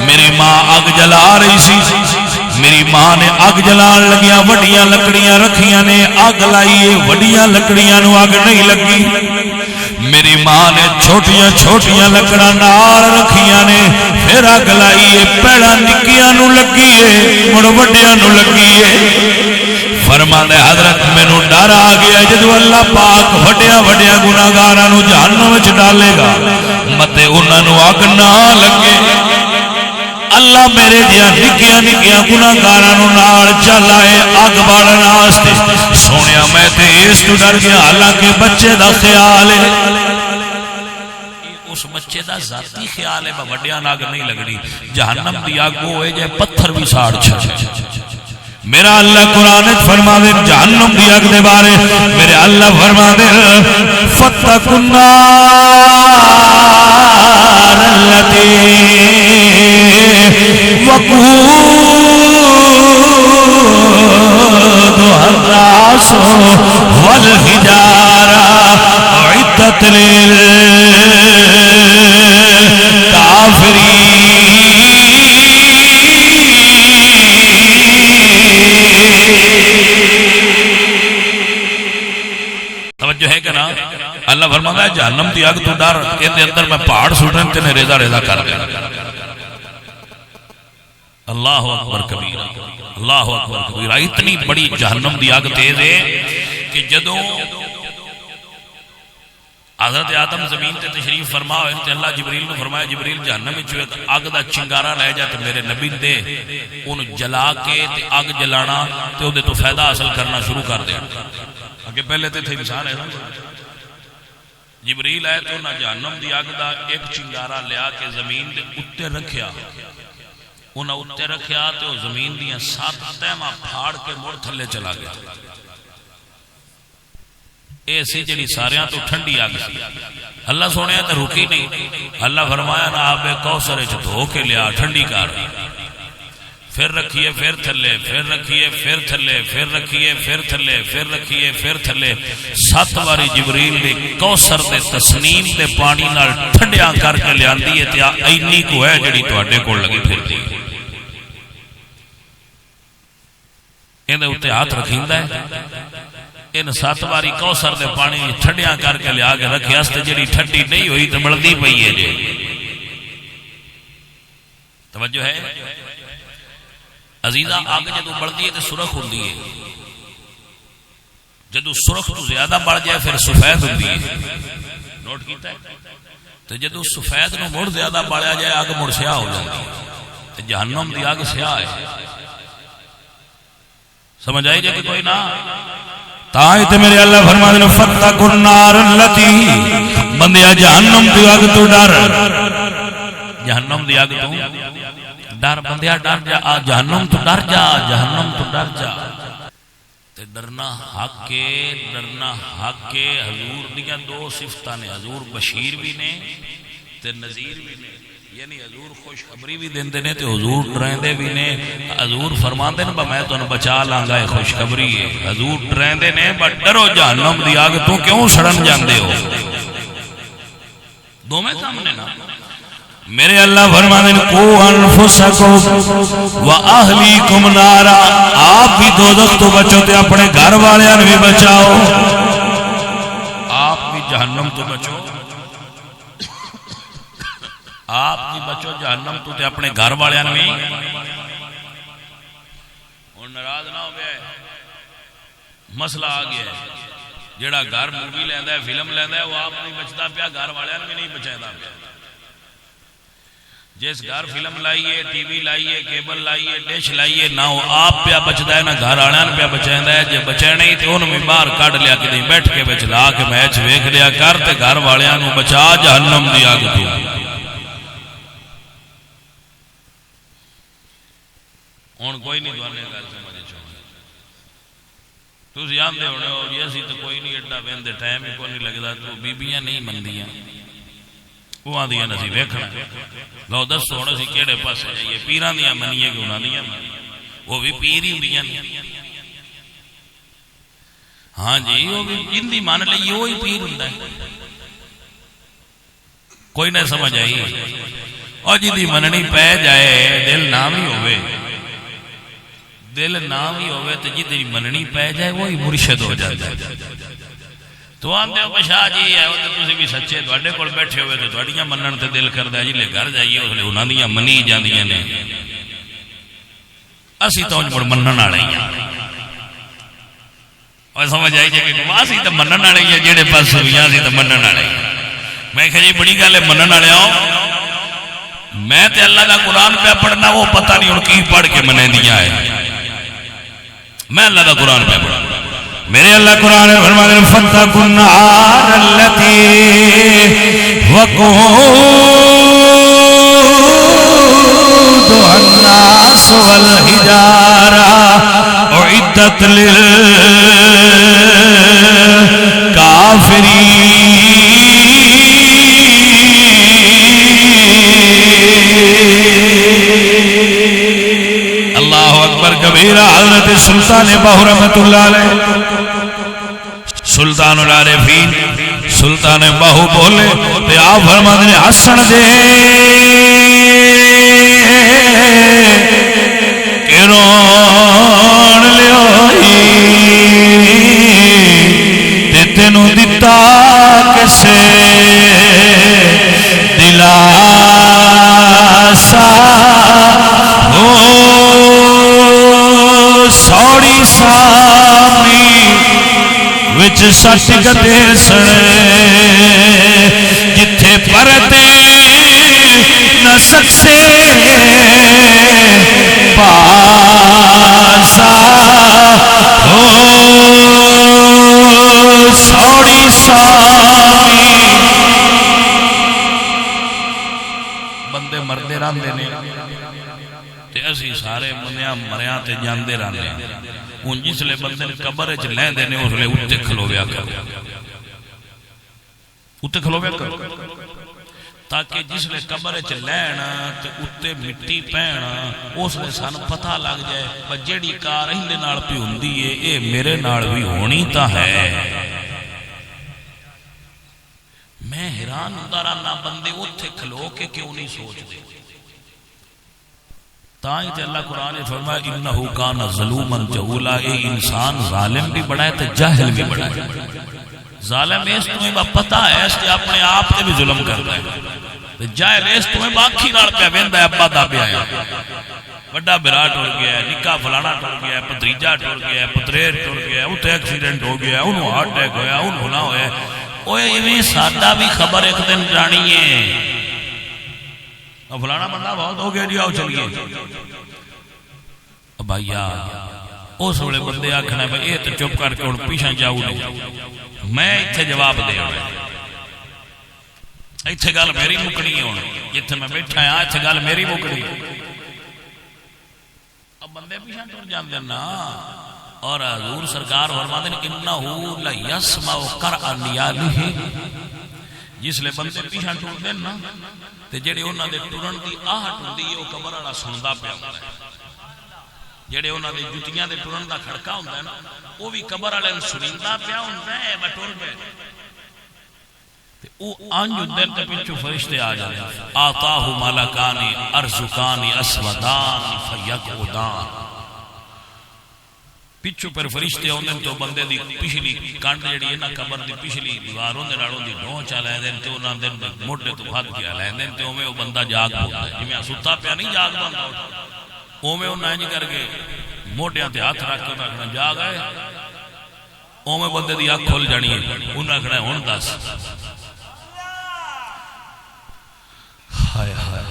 میری ماں اگ جلا رہی سی میری ماں نے اگ جلان لگیاں وڈیاں لکڑیاں رکھیاں نے اگ لائیے وڈیاں لکڑیاں نو اگ نہیں لگی میری ماں نے چھوٹیاں چھوٹیاں لکڑاں نال رکھیاں نے پھر اگ لائیے پہلا نکیاں نو لگیے مڑ وڈیاں نو لگیے فرماندے حضرت مینوں ڈر آ گیا جدوں اللہ پاک وڈیاں وڈیاں گناہگاراں نو جہنم وچ ڈالے گا متے انہاں نو اگ نہ لگے اللہ میرے جہاں نکیاں نکیاں گناہگاراں نو نال چل آئے اگ بالن واسطے سونیا میں تے اس تو ڈر گیا حالانکہ بچے دا خیال ہے اس بچے دا ذاتی خیال ہے وڈیاں اگ نہیں لگنی جہنم دی اگ ہوئے جے پتھر بھی ساڑ چھڑے میرا اللہ قرآن فرما دے جہنم دی اگ دے بارے میرے اللہ فرما دے فتقوا النار التي وقودها الناس والحجارة أعدت توجہ ہے کہ نا اللہ فرماتا ہے جہنم دی اگ تو ڈر اندے اندر میں پہاڑ سٹن تے ریزا ریزا کر دے اللہ اکبر کبیرہ اللہ اکبر کبیرہ اتنی بڑی جہنم دی اگ تیز ہے کہ جدوں حضرت آدم زمین تے تشریف فرما ہوئے تے اللہ جبریل نے فرمایا جبریل جہنم وچ اگ دا چنگارا لے جا تے میرے نبی دے اون جلا کے تے اگ جلانا تے اودے تو فائدہ حاصل کرنا شروع کر دے اگے پہلے تے انسان ہے نا جبریل آئے تو نہ جہنم دی اگ دا ایک چنگارا لیا کے زمین دے اتے رکھیا انہاں اتے رکھیا تے او زمین دیاں 7 تہماں پھاڑ کے مڑ تھلے چلا گیا ایسی جڑی ساریاں تو ٹھنڈی آگ سی اللہ سونے تے رکی نہیں اللہ فرمایا نہ آب کوثر وچ دھو کے لیا ٹھنڈی کر پھر رکھیے پھر تھلے پھر رکھیے پھر تھلے پھر رکھیے پھر تھلے پھر رکھیے پھر تھلے 7 باری جبریل نے کوثر تے تسنیم تے پانی نال ٹھنڈیاں کر کے لیاندی ہے تے اینی کو ہے جڑی تواڈے کول لگی پھردی ہے ایندے اوتے ہاتھ رکھیندا ہے ان 7 باری کوثر دے پانی ٹھنڈیاں کر کے لیا کے رکھیا تے جڑی ٹھنڈی نہیں ہوئی تے بلدی پئی ہے جی توجہ ہے عزیزہ آگ جدو بڑھتی ہے تو سرخ ہوتی ہے جدو سرخ تو زیادہ بڑھ جائے پھر سفید ہوتی ہے نوٹ کیتا ہے تو جدو سفید نو مڑ زیادہ بڑھا جائے آگ مڑ سیاہ ہو جاتی ہے تو جہنم دی آگ سیاہ ہے سمجھ آئی جائے کہ کوئی نہ تاہی تے میرے اللہ فرما دینا فتقوا النار التی بندیا جہنم دی آگ تو ڈر جہنم دی آگ تو ڈر بندیا ڈر جا جہنم تو ڈر جا جہنم تو ڈر جا تے ڈرنا حق ہے حضور دیا دو صفتاں نے حضور بشیر بھی نے تے نذیر بھی نے یعنی حضور خوشخبری بھی دیندے نے تے حضور ڈریندے بھی نے حضور فرماندے نے میں تانوں بچا لاں گا خوشخبری ہے حضور ڈریندے نے بٹ ڈرو جہنم دی آگ تو کیوں سڑن جاندے ہو دو میں سامنے نا میرے اللہ فرمانے کو انفسکم و اہلیکم نارا آپ بھی دوزخ تو بچو تے اپنے گھر والے بھی بچاؤ آپ بھی جہنم تو بچو آپ بھی بچو جہنم تو تے اپنے گھر والے بھی اور ناراض نہ ہو گیا مسئلہ آ گیا ہے جیڑا گھر مووی لیندا ہے فلم لیندا ہے وہ آپ نہیں بچتا پیا گھر والے بھی نہیں بچائے پیا جس گھر فلم لائیے ٹی وی لائیے کیبل لائیے ڈش لائیے نہ وہ آپ پیا بچتا ہے نہ گھر والوں پیا بچائیں ہے جی بچے نہیں تو انہوں بھی باہر کڈ لیا کہ بیٹھ کے بچ لا کے میچ ویکھ لیا کر تے گھر والوں بچا جہنم دی اگ تو ہوں کوئی نہیں دوانے گل سمجھ تھی جانتے ہونے ہو جی اسی تو کوئی نہیں ایڈا وہدے ٹائم ہی کوئی نہیں لگتا تو بیبیاں نہیں مندیاں وہ آدیاں اسی ویکھنا لو دسو ہوں اسی کہڑے پاسے جائیے پیراں دیاں منیے کہ انہاں دیاں وہ بھی پیر ہی ہوندیاں ہاں جی وہ بھی جن دی مان لئیے وہی پیر ہوندا ہے کوئی نہ سمجھ آئی اور جن دی مننی پہ جائے دل نہ بھی ہوئے دل نہ بھی ہوئے تو جتنی مننی پہ جائے وہی مرشد ہو جاتا ہے تو آتے ہو بشاہ جی ہے وہ تو تسی بھی سچے تواڈے کول بیٹھے ہوئے تو تواڈیاں منن تے دل کردا جی لے گھر جائیے اس لے انہاں دیاں منی جاندیاں نے اسی تو مڑ منن والے ہی اور سمجھ آئی جی کہ اسی تو منن والے ہی جہے پاس ہوئیاں اسی تو منن والے میں کہ جی بڑی گل ہے منن والے آؤ میں تے اللہ دا قرآن پہ پڑھنا وہ پتہ نہیں ہن کی پڑھ کے منے دیا ہے میں اللہ دا قرآن پہ پڑھا میرے اللہ قرآن فرماتے ہیں فَاتَّقُوا النَّارَ الَّتِي وَقُودُهَا النَّاسُ وَالْحِجَارَةُ أُعِدَّتْ لِلْكَافِرِينَ اللہ اکبر کبیرہ حضرت سلطان باہو رحمت اللہ علیہ سلطان العارفین سلطان باہو بولے تے آپ فرماتے ہیں حسن دے کہ رون لیوئی تے تینوں دتا کسے دلاسا سوڑی سامی وچ سٹ گدے سنے جتھے پردے نہ سکسے پاسا سوڑی سامی بندے مردے راندے نے تے اسی سارے منیا مریاں تے جاندے راندے ہن جس لے بندے قبر وچ لیندے نے اس لے اوتے کھلویا کرو اوتے کھلویا کرو تاکہ جس لے قبر وچ لین تے اوتے مٹی پین اس لے سان پتہ لگ جائے پر جیڑی کار ایندے نال پی ہوندی ہے اے میرے نال بھی ہونی تا ہے میں حیران ہوندا رہنا بندے اوتھے کھلو کے کیوں نہیں سوچدے تائیں تے اللہ قرآن نے فرمایا انہو کان ظلوما جہولا اے انسان ظالم بھی بڑا ہے تے جاہل بھی بڑا ہے ظالم اس تمہیں با پتہ ہے اس کے اپنے آپ تے بھی ظلم کرتا ہے تے جاہل اس تمہیں باقی نال پہ ویندا ہے ابا دا پیا ہے بڑا برا ٹر گیا ہے نکاح فلانا ٹر گیا ہے پتریجا ٹر گیا ہے پتریر ٹر گیا ہے اوتے ایکسیڈنٹ ہو گیا ہے انہوں ہارٹ اٹیک ہویا انہوں ہونا ہویا ہے اوے ایویں ساڈا بھی خبر ایک دن جانی ہے فلانا بندہ بہت ہو گیا جی آؤ چلیے بھائیا اس ویلے بندے آخنا بھائی یہ تو چپ کر کے ہوں پیچھے جاؤ نہیں میں اتنے جواب دے اتنے گل میری مکنی ہے ہوں جتنے میں بیٹھا ہاں اتنے گل میری مکنی اب بندے پیچھے ٹر جاندے نا، اور حضور سرکار فرماندے ہیں انہو لیسمع قرع نیالہ، جس لے بندے پیچھے ٹر دین نا تے جڑے انہاں دے ٹرن دی آہٹ ہوندی ہے او قبر والا سندا پیا ہوندا ہے، جڑے انہاں دے جُتیاں دے ٹرن دا کھڑکا ہوندا ہے نا او بھی قبر والے نوں سنیندا پیا ہوندا ہے، بٹور پہ تے او انج دن تے پچھو فرشتے آ جاندے آتاہ ملکان ارزقان اسودان فیقعدان، پچھو پر فرشتے ہوندے تو بندے دی پچھلی کنڈ جڑی ہے نا قبر دی پچھلی دیواروں دے نالوں دی ڈھوں چا لیندے تے انہاں دے موڈے تو ہاتھ کیا لیندے تے اوویں او بندہ جاگ پوندا ہے، جویں ستا پیا نہیں جاگ پوندا اوویں انہاں انج کر کے موڈیاں تے ہاتھ رکھ کے انہاں کہنا جاگ ہے، اوویں بندے دی اکھ کھل جانی ہے، انہاں کہنا ہن دس ہائے ہائے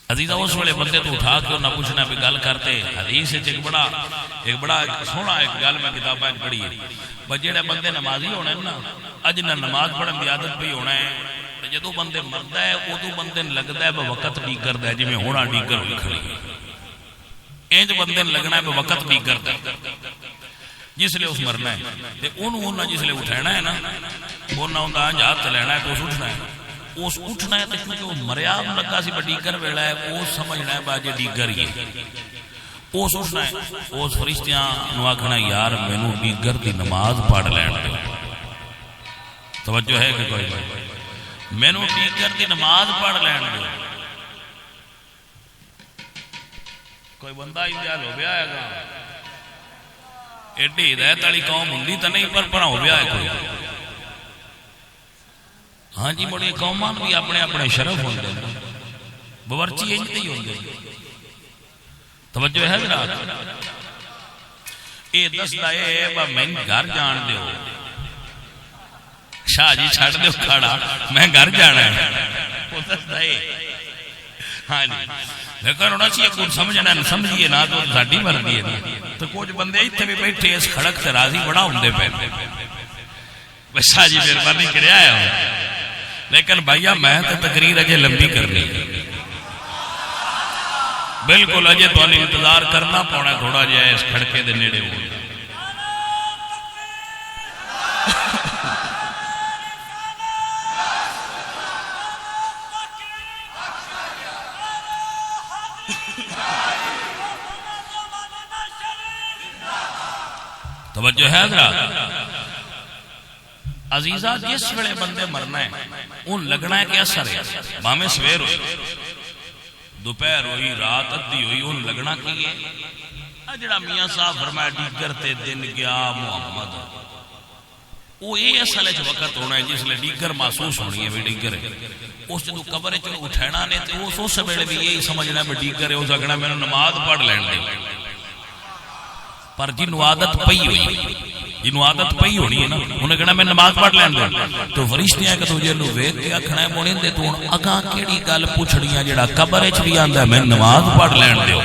عزیزہ اس ویلے بندے تو اٹھا کے انہاں پوچھنا بھی گل کرتے حدیث ایک بڑا سونا ایک گل میں کتابیں پڑھی ہے بس جڑے بندے نمازی ہونے نا اج نہ نماز پڑھن دی عادت پئی ہونا ہے جدوں بندے مردا ہے ادوں بندے نوں لگدا ہے وقت نہیں کردا ہے جویں ہونا ڈیگر ہوئی کھڑی انج بندے نوں لگنا ہے وقت نہیں کردا جس لے اس مرنا ہے تے اونوں جس لے اٹھانا ہے نا اونوں دا انج ہاتھ لینا ہے تو اس اٹھنا ہے اس اٹھنا ہے تو کیونکہ وہ مریا لگا سی ڈیگر ویلا ہے وہ سمجھنا ہے باجے ڈیگر ہی اس اٹھنا ہے اس فرشتیاں نو آکھنا یار مینوں ڈیگر دی نماز پڑھ لین دے توجہ ہے کہ کوئی مینوں ڈیگر دی نماز پڑھ لین دے کوئی بندہ انتظار ہو گیا ہے گا ایڈی ہدایت والی قوم ہوندی تے نہیں پر پڑھا ہو گیا ہے کوئی ہاں جی بڑی قومان بھی اپنے اپنے شرف ہوندے ہیں باورچی انج تے ہی ہوندے توجہ ہے حضرات اے دسدا اے با میں گھر جان دیو شاہ جی چھڈ دیو کھڑا میں گھر جانا ہے او دسدا اے ہاں جی لیکن انہاں سی کو سمجھنا نہ سمجھیے نہ تو ساڈی مرضی ہے تو کچھ بندے ایتھے بھی بیٹھے اس کھڑک تے راضی بڑا ہوندے پے بس شاہ جی مہربانی کریا ہے لیکن بھائیا میں تو تقریر اجے لمبی کرنی بالکل اجے تو انتظار کرنا پونا تھوڑا جہا اس کھڑکے دے نیڑے ہو توجہ ہے حضرات عزیزہ جس ویلے بندے مرنا ہے ان لگنا ہے کہ اثر ہے بامے سویر ہوئی دوپہر ہوئی رات ادھی ہوئی ان لگنا کی ہے جڑا میاں صاحب فرمایا ڈیگر تے دن گیا محمد وہ یہ اصل وقت ہونا ہے جس لئے ڈیگر محسوس ہونی ہے بھی ڈیگر ہے اس جدو قبر چلو اٹھینا نے تو اس ویلے بھی یہی سمجھنا ہے ڈیگر ہے اس اگنا میں نماز پڑھ لین دے پر جنو عادت پئی ہوئی جنو عادت پئی ہونی ہے نا انہیں کہنا میں نماز پڑھ لین دے تو فرشتیاں کہ تجھے نو ویکھ کے آکھنا ہے مونے دے تو اگاں کیڑی گل پوچھڑیاں جڑا قبر وچ بھی آندا ہے میں نماز پڑھ لین دیو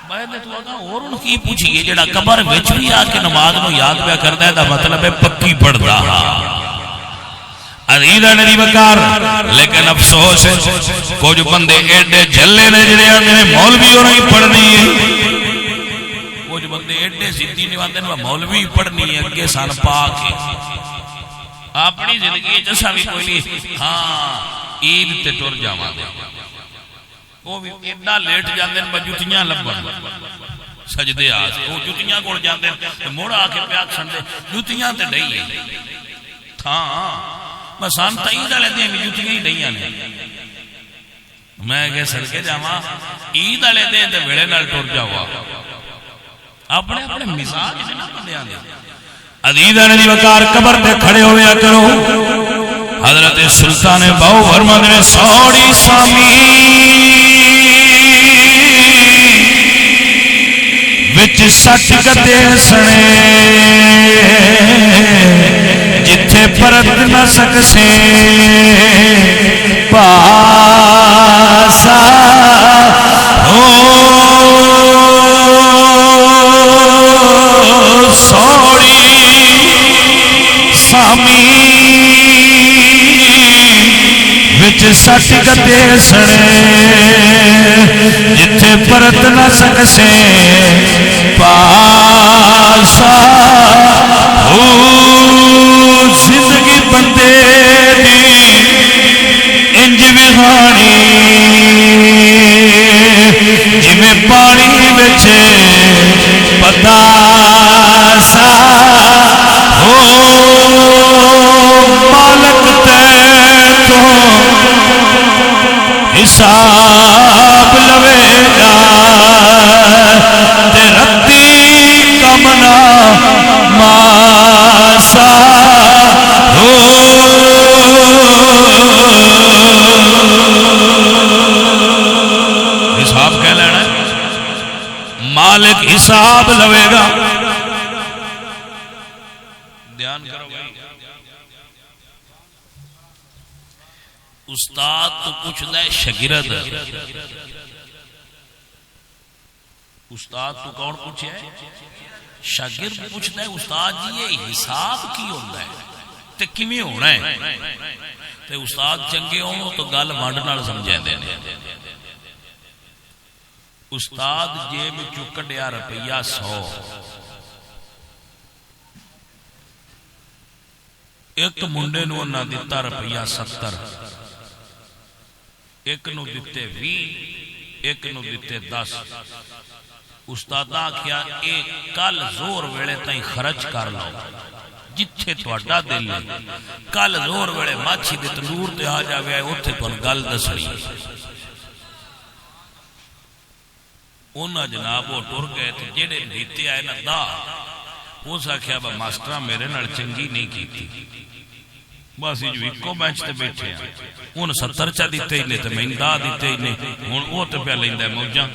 بعد تو اگاں اور ان کی پوچھیے جڑا قبر وچ بھی آ کے نماز نو یاد پیا کردا ہے دا مطلب ہے پکی پڑھدا عزیزاں نے وقار لیکن افسوس کچھ بندے ایڈے جھلے نے جڑے آندے مولوی اور نہیں پڑھنی ہے کچھ بندے ایڈے ضدی نہیں آندے نے مولوی پڑھنی ہے اگے سن پا کے اپنی زندگی جسا بھی کوئی نہیں ہاں عید تے ٹر جاواں گے وہ بھی ایڈا لیٹ جاندے نے جُتیاں لبن سجدے آ وہ جُتیاں کول جاندے تے مڑ آ کے پیاکھ سنتے جُتیاں تے ڈئی ہاں بس ہم تو عید والے دن جُتیاں ہی ڈئیاں نے میں کہ سڑکے جاواں عید والے دن تے ویلے نال ٹر جاواں اپنے اپنے مزاج نے نہ بندیاں دے عزیزاں نے وقار قبر تے کھڑے ہویا کرو حضرت سلطان باؤ فرماندے نے سوڑی سامی وچ سٹ کتے سنے جتھے پرت نہ سکسے پاسا سوڑی سامی وچ سٹ گدے سنے جتھے پرت نہ سکسے پاسا ہو زندگی بندے دی انج وہانی جویں پانی وچ پتاسا ہو مالک تے تو حساب لوے گا تے رتی کمنا ماسا ہو حساب کہہ لینا مالک حساب لوے گا دھیان کرو بھائی استاد تو پوچھتا ہے شاگرد استاد تو کون پوچھے شاگرد پوچھتا ہے استاد جی یہ حساب کی ہوتا ہے تے کیویں ہونا ہے تے استاد چنگے ہوں تو گل ونڈ نال سمجھا دے استاد جیب چوں کڈیا روپیہ 100 ایک منڈے نو انہاں دتا روپیہ 70 ایک نو دیتے 20 ایک نو دیتے 10 استاد آکھیا ایک کل زور ویلے تائیں خرچ کر لو جتھے تہاڈا دل ہے کل زور ویلے ماچھی دے تندور تے آ جاوے اوتھے تانوں گل دسنی انہاں جناب وہ ٹر گئے تے جڑے دیتے آئے نا دا اس آکھیا با ماسٹراں میرے نال چنگی نہیں کیتی بس جو ایکو بینچ تے بیٹھے ہیں ان 70 چا دیتے ہی نہیں تے میں دا دیتے ہی نہیں ہن او تے پیا لیندا ہے موجاں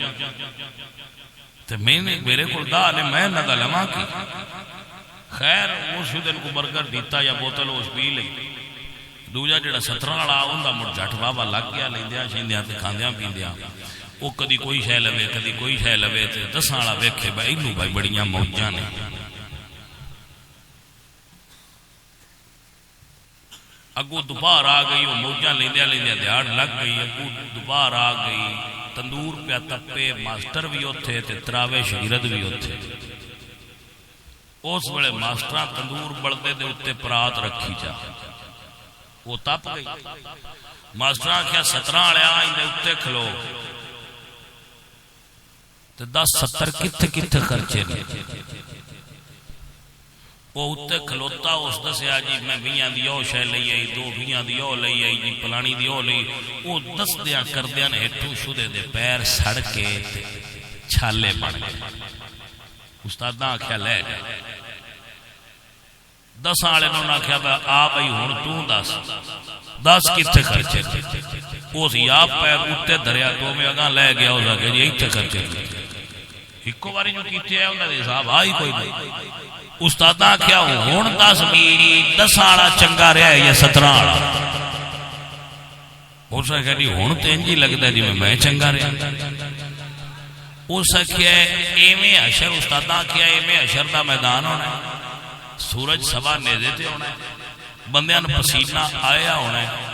تے میں میرے کول دا نے میں نہ دا لواں کی خیر اس دن کو برگر دیتا یا بوتل اس پی لئی دوجا جڑا 17 والا اوندا مڑ جٹ واوا لگ گیا لیندیاں شیندیاں تے کھاندیاں پیندیاں او کدی کوئی شے لوے کدی کوئی شے لوے تے 10 والا ویکھے بھائی اینوں بھائی بڑیاں موجاں نے اگو دوپہر آ گئی وہ موجاں لیندیاں لیندیاں دیہڑ لگ گئی اگو دوپہر آ گئی تندور پیا تپے ماسٹر بھی اوتھے تے تراوے شاگرد بھی اوتھے اس ویلے ماسٹراں تندور بلدے دے اوتے پرات رکھی جا وہ تپ گئی ماسٹراں آکھیا 17 والے ایندے اوتے کھلو تے 10 70 کتھے کتھے خرچے نے وہ اتے کھلوتا اس دسیا جی میں 20 دی او شے لئی آئی 2 20 دی او لئی آئی جی پلانی دی او لئی وہ دس دیاں کردیاں نے ہٹو شدے دے پیر سڑ کے چھالے بن گئے استاداں آکھیا لے جا 10 والے نے آکھیا آ بھائی ہن تو دس 10 کتھے خرچے اس یا پیر اتے دریا تو میں اگاں لے گیا اس آکھیا جی ایتھے خرچے ایکو باری جو کیتے ہے انہاں دے حساب آئی کوئی نہیں استاداں کیا ہون 10 میری 10 والا چنگا رہا ہے یا 17 والا اس آخیا جی ہون تو انج ہی لگتا ہے جی میں چنگا رہا اس آخیا ایویں حشر استاداں کیا ایویں حشر دا میدان ہونا ہے سورج سوا نیزے تے ہونا ہے بندیاں نوں پسینہ آیا ہونا ہے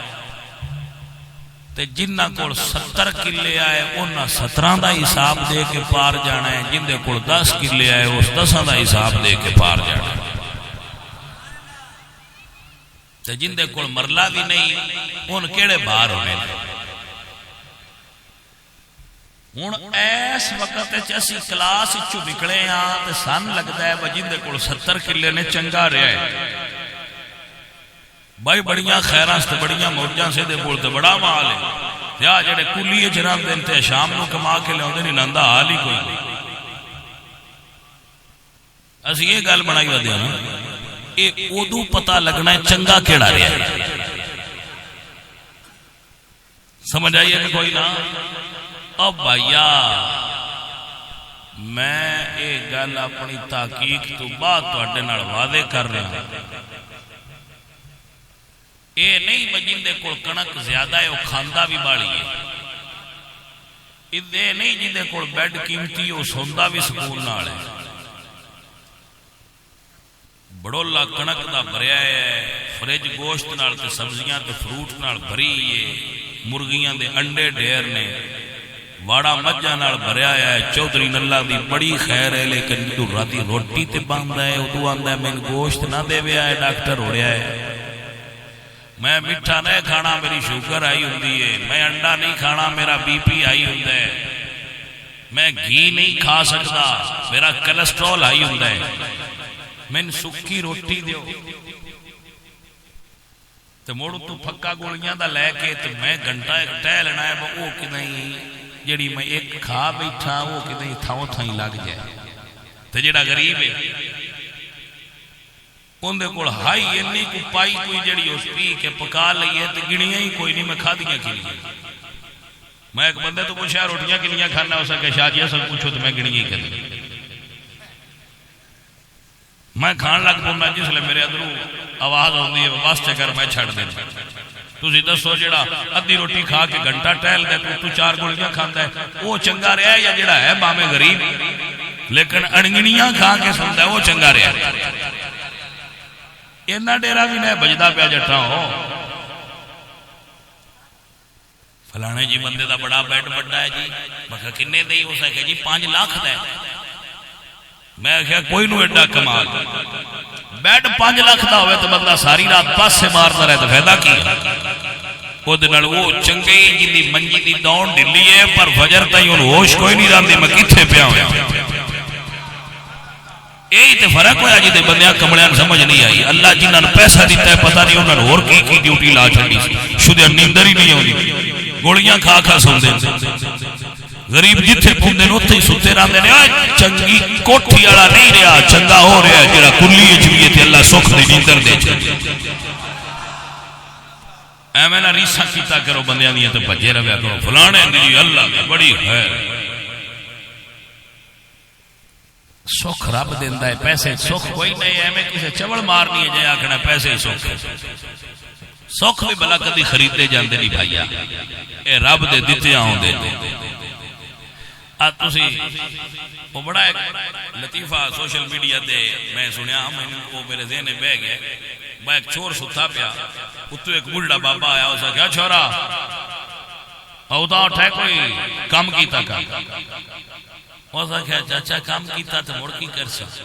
تے جنہ کول 70 کلے آئے انہاں 17 دا حساب دے کے پار جانا ہے جن دے کول 10 کلے آئے اس 10 دا حساب دے کے پار جانا ہے تے جن دے کول مرلہ بھی نہیں ان کیڑے باہر ہونے ہن ایس وقت اسی کلاس وچوں نکلے ہاں تے سن لگدا ہے جن دے کول 70 کلے نے چنگا رہا ہے بھائی بڑیاں خیراں تے بڑیاں موجاں سے دے کول تے بڑا مال ہے یا جڑے کلی جناب دن تے شام نو کما کے لیاوندے نہیں نندا حال ہی کوئی نہیں اسی یہ گل بنائی ودے نا اے اودوں پتہ لگنا ہے چنگا کیڑا رہیا ہے سمجھ آئیے کہ کوئی نہ اب بھائیا میں یہ گل اپنی تحقیق تو بعد تواڈے نال وعدے کر رہا ہوں یہ نہیں جندے کول کنک زیادہ ہے وہ کھاندا بھی باڑی ہے یہ نہیں جندے کول بیڈ قیمتی وہ سوندا بھی سکون نال ہے بڑولا کنک دا بھریا ہے فریج گوشت نال تے سبزیاں تے فروٹ نال بھری ہے مرغیاں دے انڈے ڈھیر نے، واڑا مجھاں نال بھریا ہے، چودھری نلہ دی بڑی خیر ہے، لیکن جدو راتی روٹی تے باندا ہے ادو آندا ہے مین گوشت نہ دے ویا ہے، ڈاکٹر ہو رہا ہے، میں میٹھا نہیں کھانا میری شوگر آئی ہوندی ہے، میں انڈا نہیں کھانا میرا بی پی آئی ہوندا ہے، میں گھی نہیں کھا سکتا میرا کولسٹرول آئی ہوندا ہے، مین سکی روٹی دیو تے موڑ تو پھکا گولیاں دا لے کے تے میں گھنٹہ ایک ٹہ لینا ہے، وہ کہ نہیں جڑی میں ایک کھا بیٹھا وہ کہ نہیں تھاؤں تھائیں لگ جائے، تے جڑا غریب ہے اندے کول ہائی انی کو پائی کوئی جڑی اس پی کے پکا لئی ہے تے گنیاں ہی کوئی نہیں، میں کھا دیاں کی نہیں، میں ایک بندے تو پوچھا روٹیاں کنیاں کھانا ہو سکے، شاہ جی سب پوچھو تو میں گنیاں ہی کر میں کھان لگ پاؤں، جس لئے میرے اندروں آواز ہوندی ہے بس چکر میں چھڑ دینا، تسی دسو جڑا ادھی روٹی کھا کے گھنٹہ ٹہل دے تو چار گولیاں کھاندا ہے وہ چنگا رہا ہے، یا جڑا ہے بامے غریب لیکن انگنیاں کھا کے سندا ہے وہ چنگا رہا ہے؟ اینا ڈیرا بھی نہیں بجدا پیا جٹا ہو فلانے جی بندے دا بڑا بیڈ بڑا ہے جی، میں کہا کنے دے ہو سکے جی 5 لاکھ دے، میں کہا کوئی نو ایڈا کمال بیڈ 5 لاکھ دا ہوئے تو بندہ ساری رات پاس سے مارتا رہے تو فائدہ کیا وہ دنال وہ چنگے جی دی منجی دی دوڑ ڈلی ہے پر فجر تائیں ان ہوش کوئی نہیں راندی میں کتھے پیا ہویا، یہی تے فرق ہویا جی دے بندیاں کمڑیاں سمجھ نہیں آئی، اللہ جنہاں نے پیسہ دیتا ہے پتہ نہیں انہوں نے اور کی ڈیوٹی لا چھڑی سی، شدہ نیندر ہی نہیں ہوندی، گولیاں کھا کھا سن دیں، غریب جتھے پوندے نے اتھے ہی ستے راندے نے، چنگی کوٹھی والا نہیں رہا، چنگا ہو رہا ہے جڑا کلی چویے تے اللہ سکھ دی نیندر دے چھڑی، ایویں نہ ریسا کیتا کرو بندیاں دیاں تے بھجے رہیا کرو، فلانے دی اللہ دی بڑی خیر، سکھ رب دیندا ہے، پیسے سکھ کوئی نہیں، ایویں کسے چوڑ مارنی ہے جے آکھنا پیسے سکھ، سکھ بھی بلا کدی خریدے جاندے نہیں بھائیا، اے رب دے دتے آوندے تسی وہ بڑا ایک لطیفہ سوشل میڈیا تے میں سنیا، وہ میرے ذہن میں بہ گیا، میں ایک چور ستا پیا اتو ایک بڑھڑا بابا آیا اسا کیا چھوڑا اودا اٹھے کوئی کام کیتا کر اسا کیا چاچا کام کیتا تو مڑ کی کر سک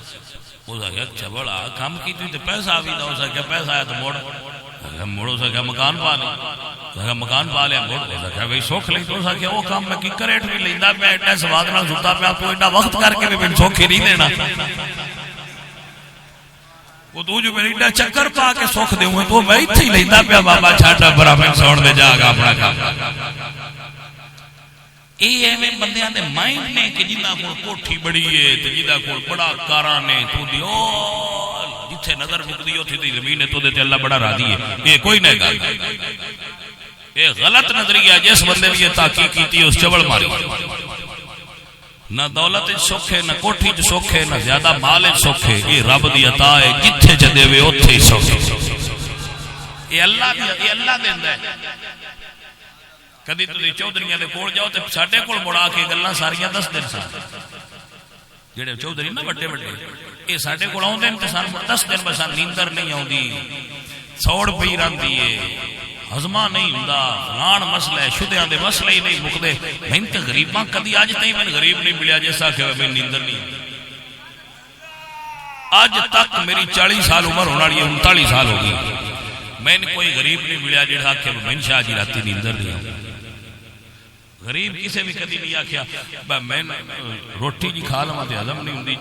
اسا کیا چبڑا کام کیتی تے پیسہ آوی دا اسا کیا پیسہ آیا تو مڑ اسا کیا مکان پا لیا مکان پا لیا مڑ اسا کیا بھئی سوکھ لئی تو اسا کیا وہ کام میں کی کریٹ بھی لیندا میں ایڈا سواد نال ستا پیا تو ایڈا وقت کر کے بھی میں سوکھ ہی نہیں دینا وہ تو جو میری ایڈا چکر پا کے سوکھ دے ہوئے تو میں اتھے ہی لیندا پیا بابا چھاٹا برا میں سوڑ دے جا گا اپنا کام اے ایویں بندیاں دے مائنڈ نے کہ جنہاں کول کوٹھی بڑی ہے تے جنہاں کول بڑا کاراں نے تو دی او جتھے نظر مکدی اوتھے دی زمین ہے تو دے تے اللہ بڑا راضی ہے، یہ کوئی نہیں گل، یہ غلط نظریہ جس بندے نے یہ تحقیق کیتی اس چوڑ ماری، نہ دولت سکھ ہے نہ کوٹھی سکھ ہے نہ زیادہ مال سکھ ہے، یہ رب دی عطا ہے جتھے چ دے وے اوتھے ہی سکھ ہے، یہ اللہ دیندا ہے۔ کدی تسی چودھریاں دے کول جاؤ تے ساڈے کول مڑا کے گلاں ساریاں دس دین سن، جڑے چودھری نا بڑے بڑے یہ ساڈے کول اوندے تے سان دس دن بس نیندر نہیں اوندی، سوڑ پئی رہندی ہے، ہضمہ نہیں ہوندا، فلان مسئلہ ہے، شدیاں دے مسئلے ہی نہیں مکدے، میں تے غریباں کدی اج تائیں میں غریب نہیں ملیا جیسا کہ میں نیندر نہیں، اج تک میری 40 سال عمر ہونے والی ہے، 39 سال ہو گئی، میں نے کوئی غریب نہیں ملیا جڑا کہ میں شاہ جی راتی نیندر نہیں، غریب کسے بھی کدی نہیں آکھیا میں روٹی جی کھا لواں تے ہضم نہیں ہوندی،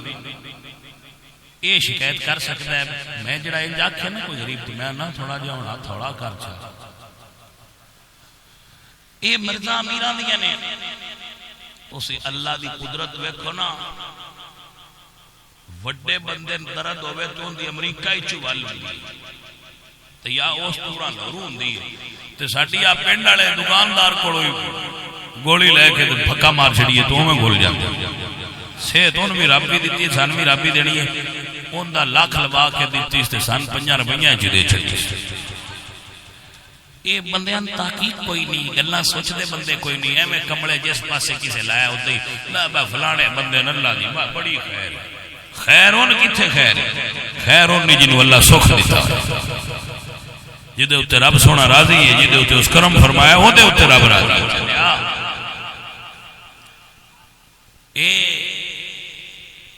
یہ شکایت کر سکتا ہے، میں جڑا انج آکھیا نا کوئی غریب تے میں نہ تھوڑا جہا ہونا تھوڑا کر چھا، یہ مرزا امیراں دیاں نے، تسی اللہ دی قدرت ویکھو نا، وڈے بندے درد ہوئے تو ان دی امریکہ ہی چوال ہوندی تے یا اس پورا لہرو ہوندی ہے تے ساڈی آ پنڈ والے دکاندار کولوں گولی لے کے پھکا مار چھڑیے تو میں گول جاندے صحت ان بھی رب بھی دتی سن بھی رب بھی دینی ہے، ان دا لاکھ لوا کے دتی تے سن 5 روپیہ چ دے چھڑی، یہ بندیاں تحقیق کوئی نہیں، گلاں سوچدے بندے کوئی نہیں، ایویں کمڑے جس پاسے کسے لایا اودے ہی لا با فلانے بندے نے اللہ دی بڑی خیر، خیر ان کتھے خیر ہے، خیر ان جنوں اللہ سکھ دیتا، جدے اتنے رب سونا راضی ہے، جدے اتنے اس کرم فرمایا وہ اتنے رب راضی چلیا۔ اے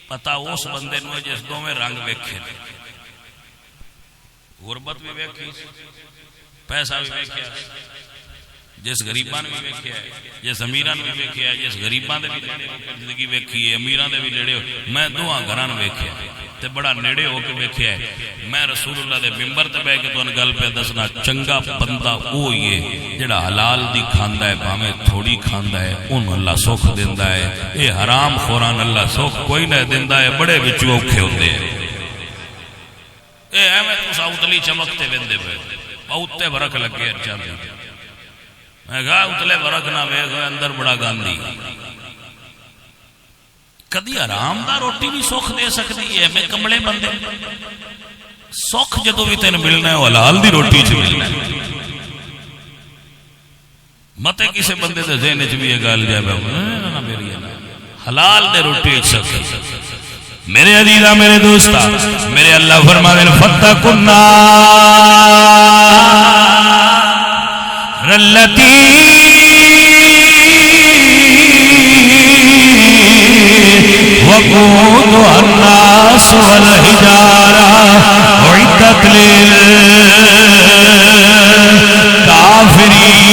پتا اس بندے نو جس دو میں رنگ ویکھے، غربت بھی ویکھی، پیسہ بھی ویکھیا، جس غریباں نے بھی ویکھیا ہے، جس امیراں نے بھی ویکھیا ہے، جس غریباں دے بھی زندگی ویکھی ہے، امیراں دے بھی نیڑے، میں دوہاں گھراں نوں ویکھیا تے بڑا نیڑے ہو کے ویکھیا ہے۔ میں رسول اللہ دے ممبر تے بیٹھ کے تانوں گل پہ دسنا، چنگا بندہ وہ ہی ہے جڑا حلال دی کھاندا ہے، بھاویں تھوڑی کھاندا ہے، اونوں اللہ سکھ دیندا ہے۔ اے حرام خوراں اللہ سکھ کوئی نہ دیندا ہے، بڑے وچوں اوکھے ہوندے ہیں۔ اے ایویں تساں اتلی چمکتے ویندے پے، اوتے فرق لگے اچھا بھی میں کہا اتلے فرق نہ ویکھ، اندر بڑا گاندھی۔ کدی آرام دا روٹی بھی سکھ دے سکتی ہے، میں کملے بندے سکھ جدو بھی تین ملنا ہے وہ حلال دی روٹی چ ملنا ہے۔ مت کسی بندے دے ذہن چ بھی یہ گل جائے میری حلال دے روٹی سکھ۔ میرے عزیزا میرے دوستا میرے اللہ فرماتے ہیں فاتقوا النار التي وقودها الناس والحجارة أعدت للكافرين۔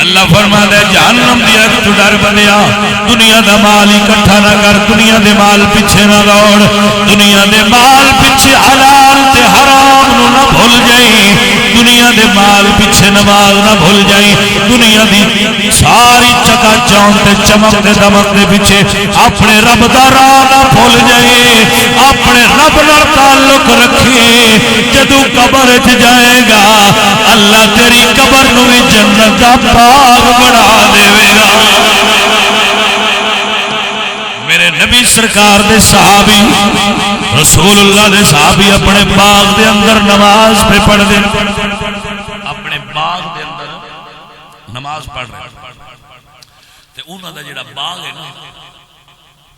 اللہ فرماتا ہے جہنم دی اگ تو ڈر بنیا، دنیا دا مال اکٹھا نہ کر، دنیا دے مال پیچھے نہ دوڑ، دنیا دے مال پیچھے حلال تے حرام نو نہ بھول جائیں، دنیا دے مال پیچھے نماز نہ بھول جائیں، دنیا دی ساری چکا چوند تے چمک تے دمک دے پیچھے اپنے رب دا راہ نہ بھول جائیں، اپنے رب نال تعلق رکھیں۔ جدو قبر وچ جائے گا اللہ تیری قبر نو بھی جنت دا باغ بنا دے گا۔ میرے نبی سرکار دے صحابی رسول اللہ دے صحابی اپنے باغ دے اندر نماز پہ پڑھ دے، اپنے باغ دے اندر نماز پڑھ رہے تے انہاں دا جڑا باغ ہے نا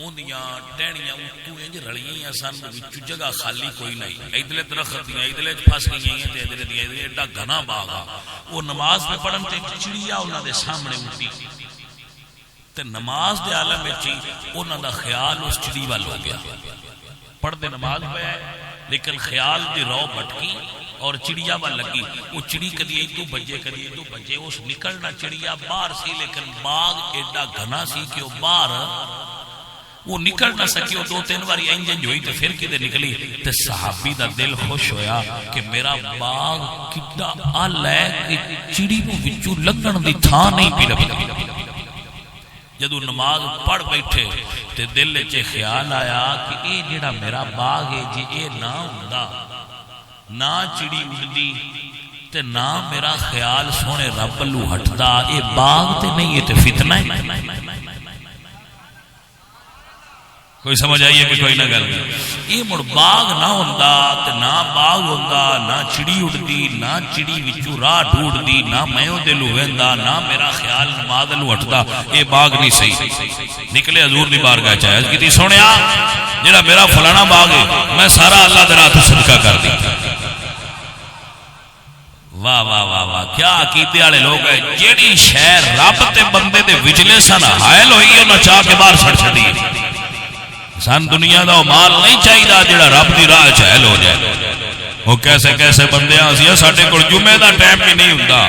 اندیاں ٹہنیاں اتوں انج رلیاں سن، وچ جگہ خالی کوئی نہیں، ادھر درخت دیاں ادھر پھس گئیاں تے ادھر دیاں ادھر ایڈا گھنا باغ آ۔ وہ نماز پہ پڑھن تے چڑیا انہاں دے سامنے اٹھی تے نماز دے عالم وچ انہاں دا خیال اس چڑی وال ہو گیا، پڑھدے نماز پہ ہے لیکن خیال دی رو بھٹکی اور چڑیا وال لگی۔ وہ چڑی کدی ادو بجے کدی ادو بجے، اس نکلنا چڑیا باہر سی لیکن باغ ایڈا گھنا سی کہ وہ باہر وہ نکل نہ سکی، وہ دو تین باری انجنج ہوئی تو پھر کدے نکلی تے صحابی دا دل خوش ہویا کہ میرا باغ کتنا آل ہے کہ چڑی کو وچوں لگن دی تھان نہیں پی لگی۔ جدو نماز پڑھ بیٹھے تے دل وچ خیال آیا کہ اے جڑا میرا باغ ہے جی اے نہ ہوندا، نہ چڑی اڑدی تے نہ میرا خیال سونے رب لو ہٹدا، اے باغ تے نہیں اے تے فتنہ ہے۔ کوئی سمجھ آئیے کہ کوئی نہ گل یہ مڑ باغ نہ ہوندا تے نہ باغ ہوندا، نہ چڑی اڑدی، نہ چڑی وچوں راہ ڈھونڈدی، نہ میں او دل ویندا، نہ میرا خیال نماز لو ہٹدا، اے باغ نہیں صحیح۔ نکلے حضور دی بارگاہ چ عرض کیتی سونیا جڑا میرا فلانا باغ ہے میں سارا اللہ دے راہ تے صدقہ کر دیتا۔ واہ واہ واہ واہ کیا عقیدے والے لوگ ہیں، جیڑی شے رب تے بندے دے وچلے سن حائل ہوئی انہاں چاہ کے باہر سڑ چھڈی۔ سان دنیا دا مال نہیں چاہیے جڑا رب دی راہ چہل ہو جائے۔ وہ کیسے کیسے بندے آسیا ساڈے کول جمعے دا ٹائم بھی نہیں ہوندا،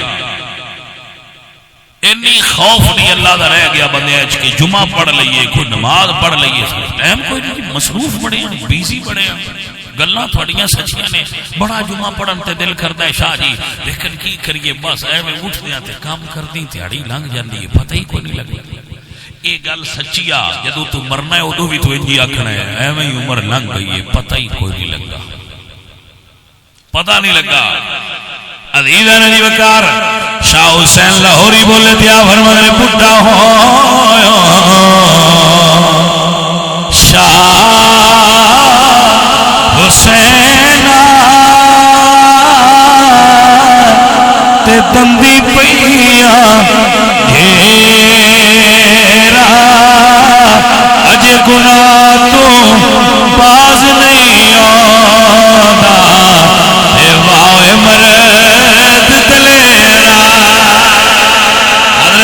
انی خوف نہیں اللہ دا رہ گیا بندے اچ کہ جمعہ پڑھ لئیے، کوئی نماز پڑھ لئیے، ٹائم کوئی نہیں، مصروف بڑے ہیں، بیزی بڑے ہیں، گلاں تھوڑیاں سچیاں نے، بڑا جمعہ پڑھن تے دل کردا ہے شاہ جی، لیکن کی کریے بس ایویں اٹھدیاں تے کام کردی دیہاڑی لنگ جاندی ہے، پتہ ہی کوئی نہیں لگدا۔ یہ گل سچی آ، جدو تو مرنا ہے ادو بھی تو انجی آکھنا ہے، ایویں ہی عمر لنگ گئی ہے، پتہ ہی کوئی نہیں لگا، پتہ نہیں لگا۔ عزیزاں جی وقار شاہ حسین لاہوری بولے دیا فرمانے بڈھا ہو شاہ حسین تے دندی پئیاں اجے گناہ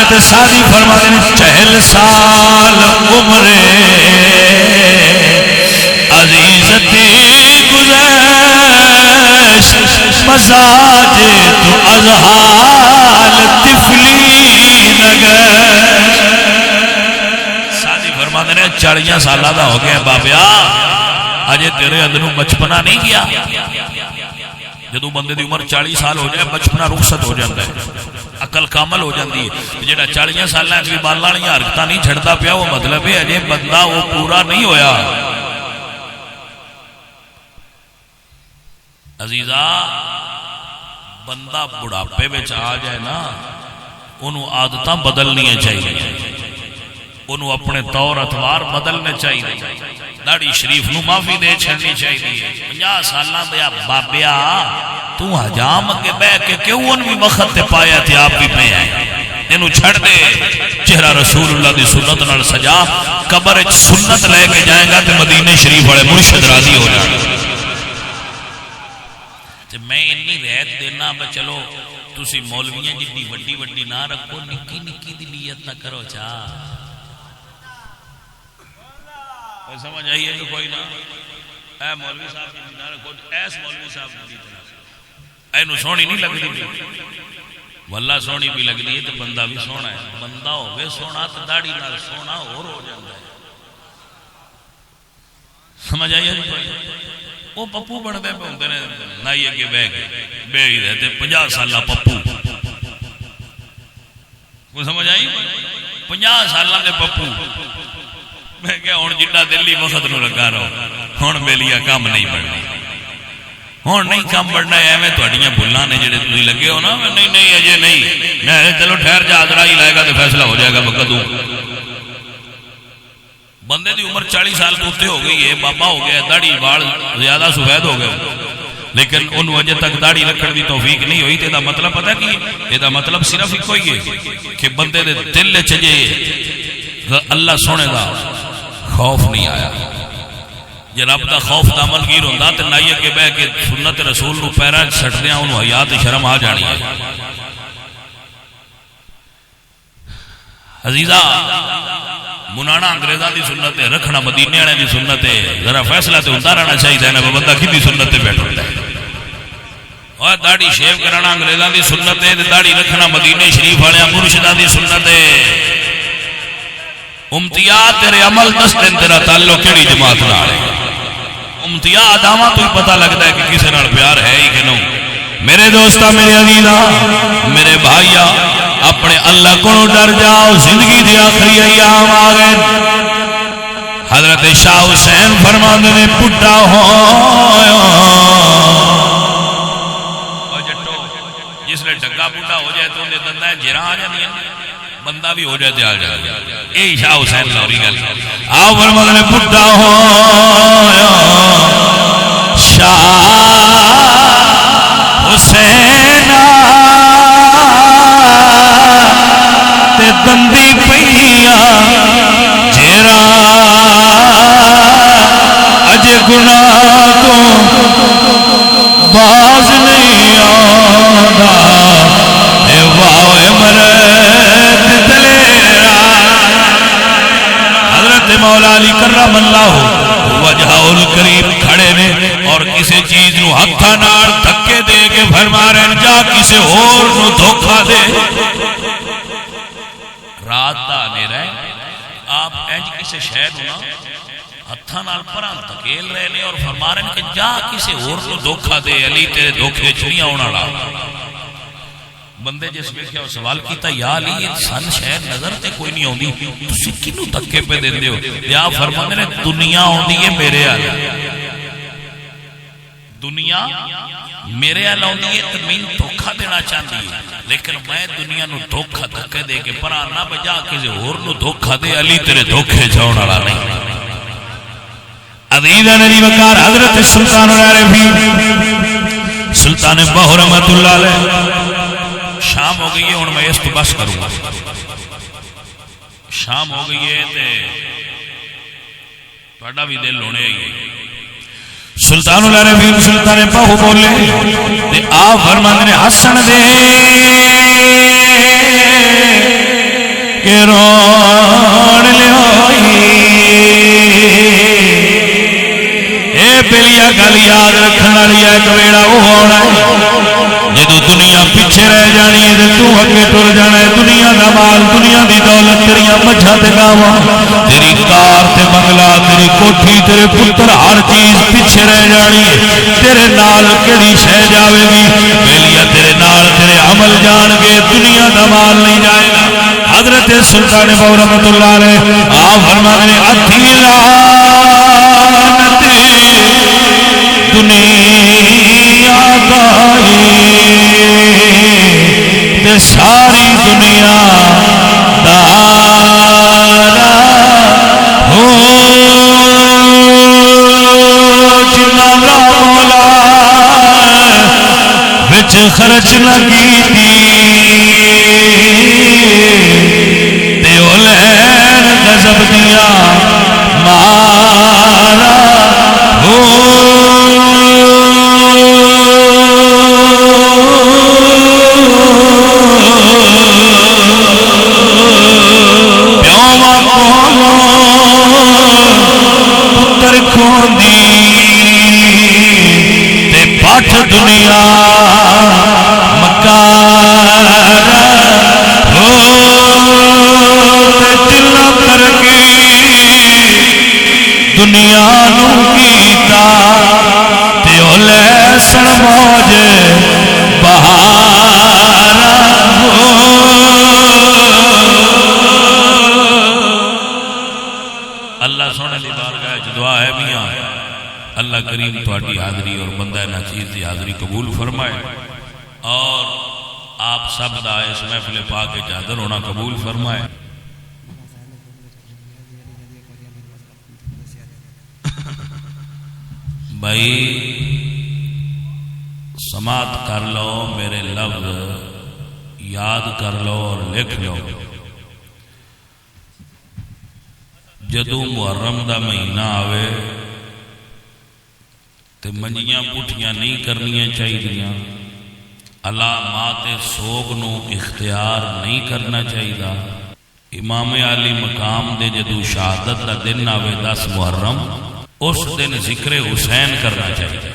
حضرت سعدی فرماتے ہیں 40 سال عمر عزیزتی گزشت مزاج تو از حال طفلی نگشت. سعدی فرماتے ہیں 40 سالہ دا ہو گیا بابیا اجے تیرے اندروں بچپنا نہیں گیا. جدو بندے دی عمر 40 سال ہو جائے بچپنا رخصت ہو جاتا ہے, عقل کامل ہو جاتی ہے. جہاں 40 سال بھی بال والی حرکت نہیں چھڑتا پیا وہ مطلب ہے اجے بندہ وہ پورا نہیں ہویا. عزیزا بندہ بڑھاپے میں آ جائے نا انہوں عادتاں بدلنی چاہیے, انہوں اپنے طور اتوار بدلنے چاہیے. داڑھی شریف نو معافی دے چھڑنی چاہیے. 50 سالاں دیا بابیا تو حجام کے بہ کے کیوں ان بھی وقت تے پایا تھے آپ بھی پہ آئے انہوں چھڑ دے. چہرہ رسول اللہ دی سنت نال سجا قبر سنت لے کے جائیں گا تے مدینے شریف والے مرشد راضی ہو جائیں. میں انی رعایت دینا بہ چلو تسی مولویاں جتنی وڈی وڈی نہ رکھو, نکی نکی دی نیت نہ کرو. چاہ سمجھ آئیے کہ کوئی نہ اے مولوی صاحب کی نہ رکھو, ایس مولوی صاحب کی طرح اینو سونی نہیں لگتی واللہ سونی بھی لگتی ہے تو بندہ بھی سونا ہے. بندہ ہوئے سونا تو داڑھی نال سونا اور ہو جاتا ہے. سمجھ آئیے کہ کوئی وہ پپو بڑھتے پہ ہوتے ہیں نائیے کے بے ہی رہتے 50 سالہ پپو. وہ سمجھ آئی 50 سالہ دے پپو. میں کیا ہوں جنہ دلی وقت نو لگا رہو ہوں بیلیا کام نہیں بڑھنا, ہوں نہیں کام بڑھنا ہے. میں تھوڑیاں بھولاں نے جڑے تسی لگے ہو نا نہیں نہیں اجے نہیں میں چلو ٹھہر جا آدرا ہی لائے گا تو فیصلہ ہو جائے گا کدوں. بندے دی عمر 40 سال تو اتنے ہو گئی ہے, بابا ہو گیا, داڑھی بال زیادہ سفید ہو گئے, لیکن ان وجہ تک داڑھی رکھنے کی توفیق نہیں ہوئی. تو مطلب پتہ کی یہ مطلب صرف ایک ہی ہے کہ بندے دے دل چجے اللہ سونے دا خوف نہیں آیا. جی رب دا خوف دا عمل گیر ہوتا تو نائیے کے بہ کے سنت رسول نو پیرا چھٹدیا انہوں حیات شرم آ جانی ہے. عزیزہ منانا انگریزاں دی سنت ہے, رکھنا مدینے والے دی سنت ہے. ذرا فیصلہ تے ہوتا رہنا چاہیے نا بندہ کتنی سنت تے بیٹھ ہوتا ہے. اور داڑھی شیو کرانا انگریزاں دی سنت ہے, داڑھی رکھنا مدینے شریف والے مرشداں دی سنت ہے. امتیاز تیرے عمل دس دن تیرا تعلق کیڑی جماعت نال ہے. امتیاز آواں تو ہی پتہ لگتا ہے کہ کسے نال پیار ہے ہی کہ نہیں. میرے دوستا میرے عزیزاں میرے بھائیا اپنے اللہ کو ڈر جاؤ. زندگی دی آخری ایام آ گئے. حضرت شاہ حسین فرماندے نے بڈھا ہویا جٹو جس نے ڈگا بڈھا ہو جائے تو انہیں دنداں جراں آ جاندی ہیں, بندہ بھی ہو جائے تے آ جائے. اے شاہ حسین لاہوری گل آؤ فرماندے نے بڈھا ہویا شاہ حسین تے دندی پیا جیرا اجے گناہ تو باز نہیں آندا اے واہ مرد دلیرا. حضرت مولا علی کرم اللہ وجہ الکریم کھڑے نے اور کسی چیز نو ہتھاں نال دھکے دے کے فرما رہے ہیں جا کسی اور نو دھوکا دے. رات دا نیرا ہے آپ انج کسی شے نو نا ہتھاں نال پراں دھکیل رہے نے اور فرما رہے ہیں کہ جا کسی اور نو دھوکا دے, علی تیرے دھوکے چ نہیں آن والا. بندے جس ویکھیا سوال کیتا یا علی یہ سن شہر نظر تے کوئی نہیں آندی تسی کینوں دھکے پہ دیندے ہو. یا فرماندے نے دنیا آندی ہے میرے ال, دنیا میرے ال آندی ہے تے مینوں دھوکا دینا چاہندی ہے, لیکن میں دنیا نو دھوکا دھکے دے کے پرا نہ بجا کسی اور نو دھوکا دے. علی تیرے دھوکے جاون والا نہیں. عزیز نبی وقار حضرت سلطان العارفین سلطان باہو رحمۃ اللہ علیہ. شام ہو گئی ہے ہوں میں اس تو بس کروں گا. شام ہو گئی ہے تھوڑا بھی دل ہونے ہی ہے. سلطان العارفین سلطان باہو بولے تے آپ فرماندے نے ہسن دے کہ روڑ لیائی اے بلیا گل یاد رکھنے والی ہے کہ ویڑا وہ ہونا ہے جدو دنیا پیچھے رہ جانی ہے تو اگے ٹر جانا ہے دنیا دا مال دنیا دی دولت تیریا مجھا تے گاواں تیری کار تے بنگلہ تیری کوٹھی تیرے پتر ہر چیز پیچھے رہ جانی ہے تیرے نال کیڑی شے جاوے گی بلیا تیرے نال تیرے عمل جان گے دنیا دا مال نہیں جائے گا حضرت سلطان بہو رحمۃ اللہ علیہ آپ فرماتے ہیں اتھی لعنت دنیا دائی تے ساری دنیا دارا ہو جنہ دا مولا وچ خرچ نہ کیتی تے اولین غضب دیا مارا ہو پتر کھوندی تے پٹھ دنیا مکارا ہو تے دل کر کے دنیا نو کیتا تے اولے سن موج بہارا ہو اللہ سونے دی بارگاہ وچ دعا ہے میاں اللہ کریم تہاڈی حاضری اور بندہ ناچیز دی حاضری قبول فرمائے اور آپ سب دا اس محفل پاک وچ حاضر ہونا قبول فرمائے بھائی سماعت کر لو میرے لفظ یاد کر لو اور لکھ لو جدو محرم دا مہینہ آوے تے منجیاں پٹھیاں نہیں کرنیاں چاہیے علامات سوگ نو اختیار نہیں کرنا چاہیے امام علی مقام دے جدو شہادت دا دن آوے 10 محرم اس دن ذکر حسین کرنا چاہیے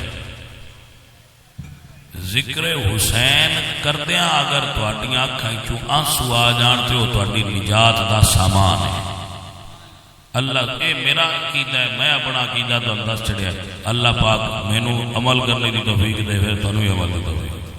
ذکر حسین کردیاں اگر تہاڈیاں اکھاں چوں آنسو آ جان تے او تہاڈی نجات دا سامان ہے اللہ اے میرا عقیدہ ہے میں اپنا عقیدہ تو دس چڑھیا اللہ پاک مینوں عمل کرنے کی توفیق دے پھر تانوں ہی عمل کی توفیق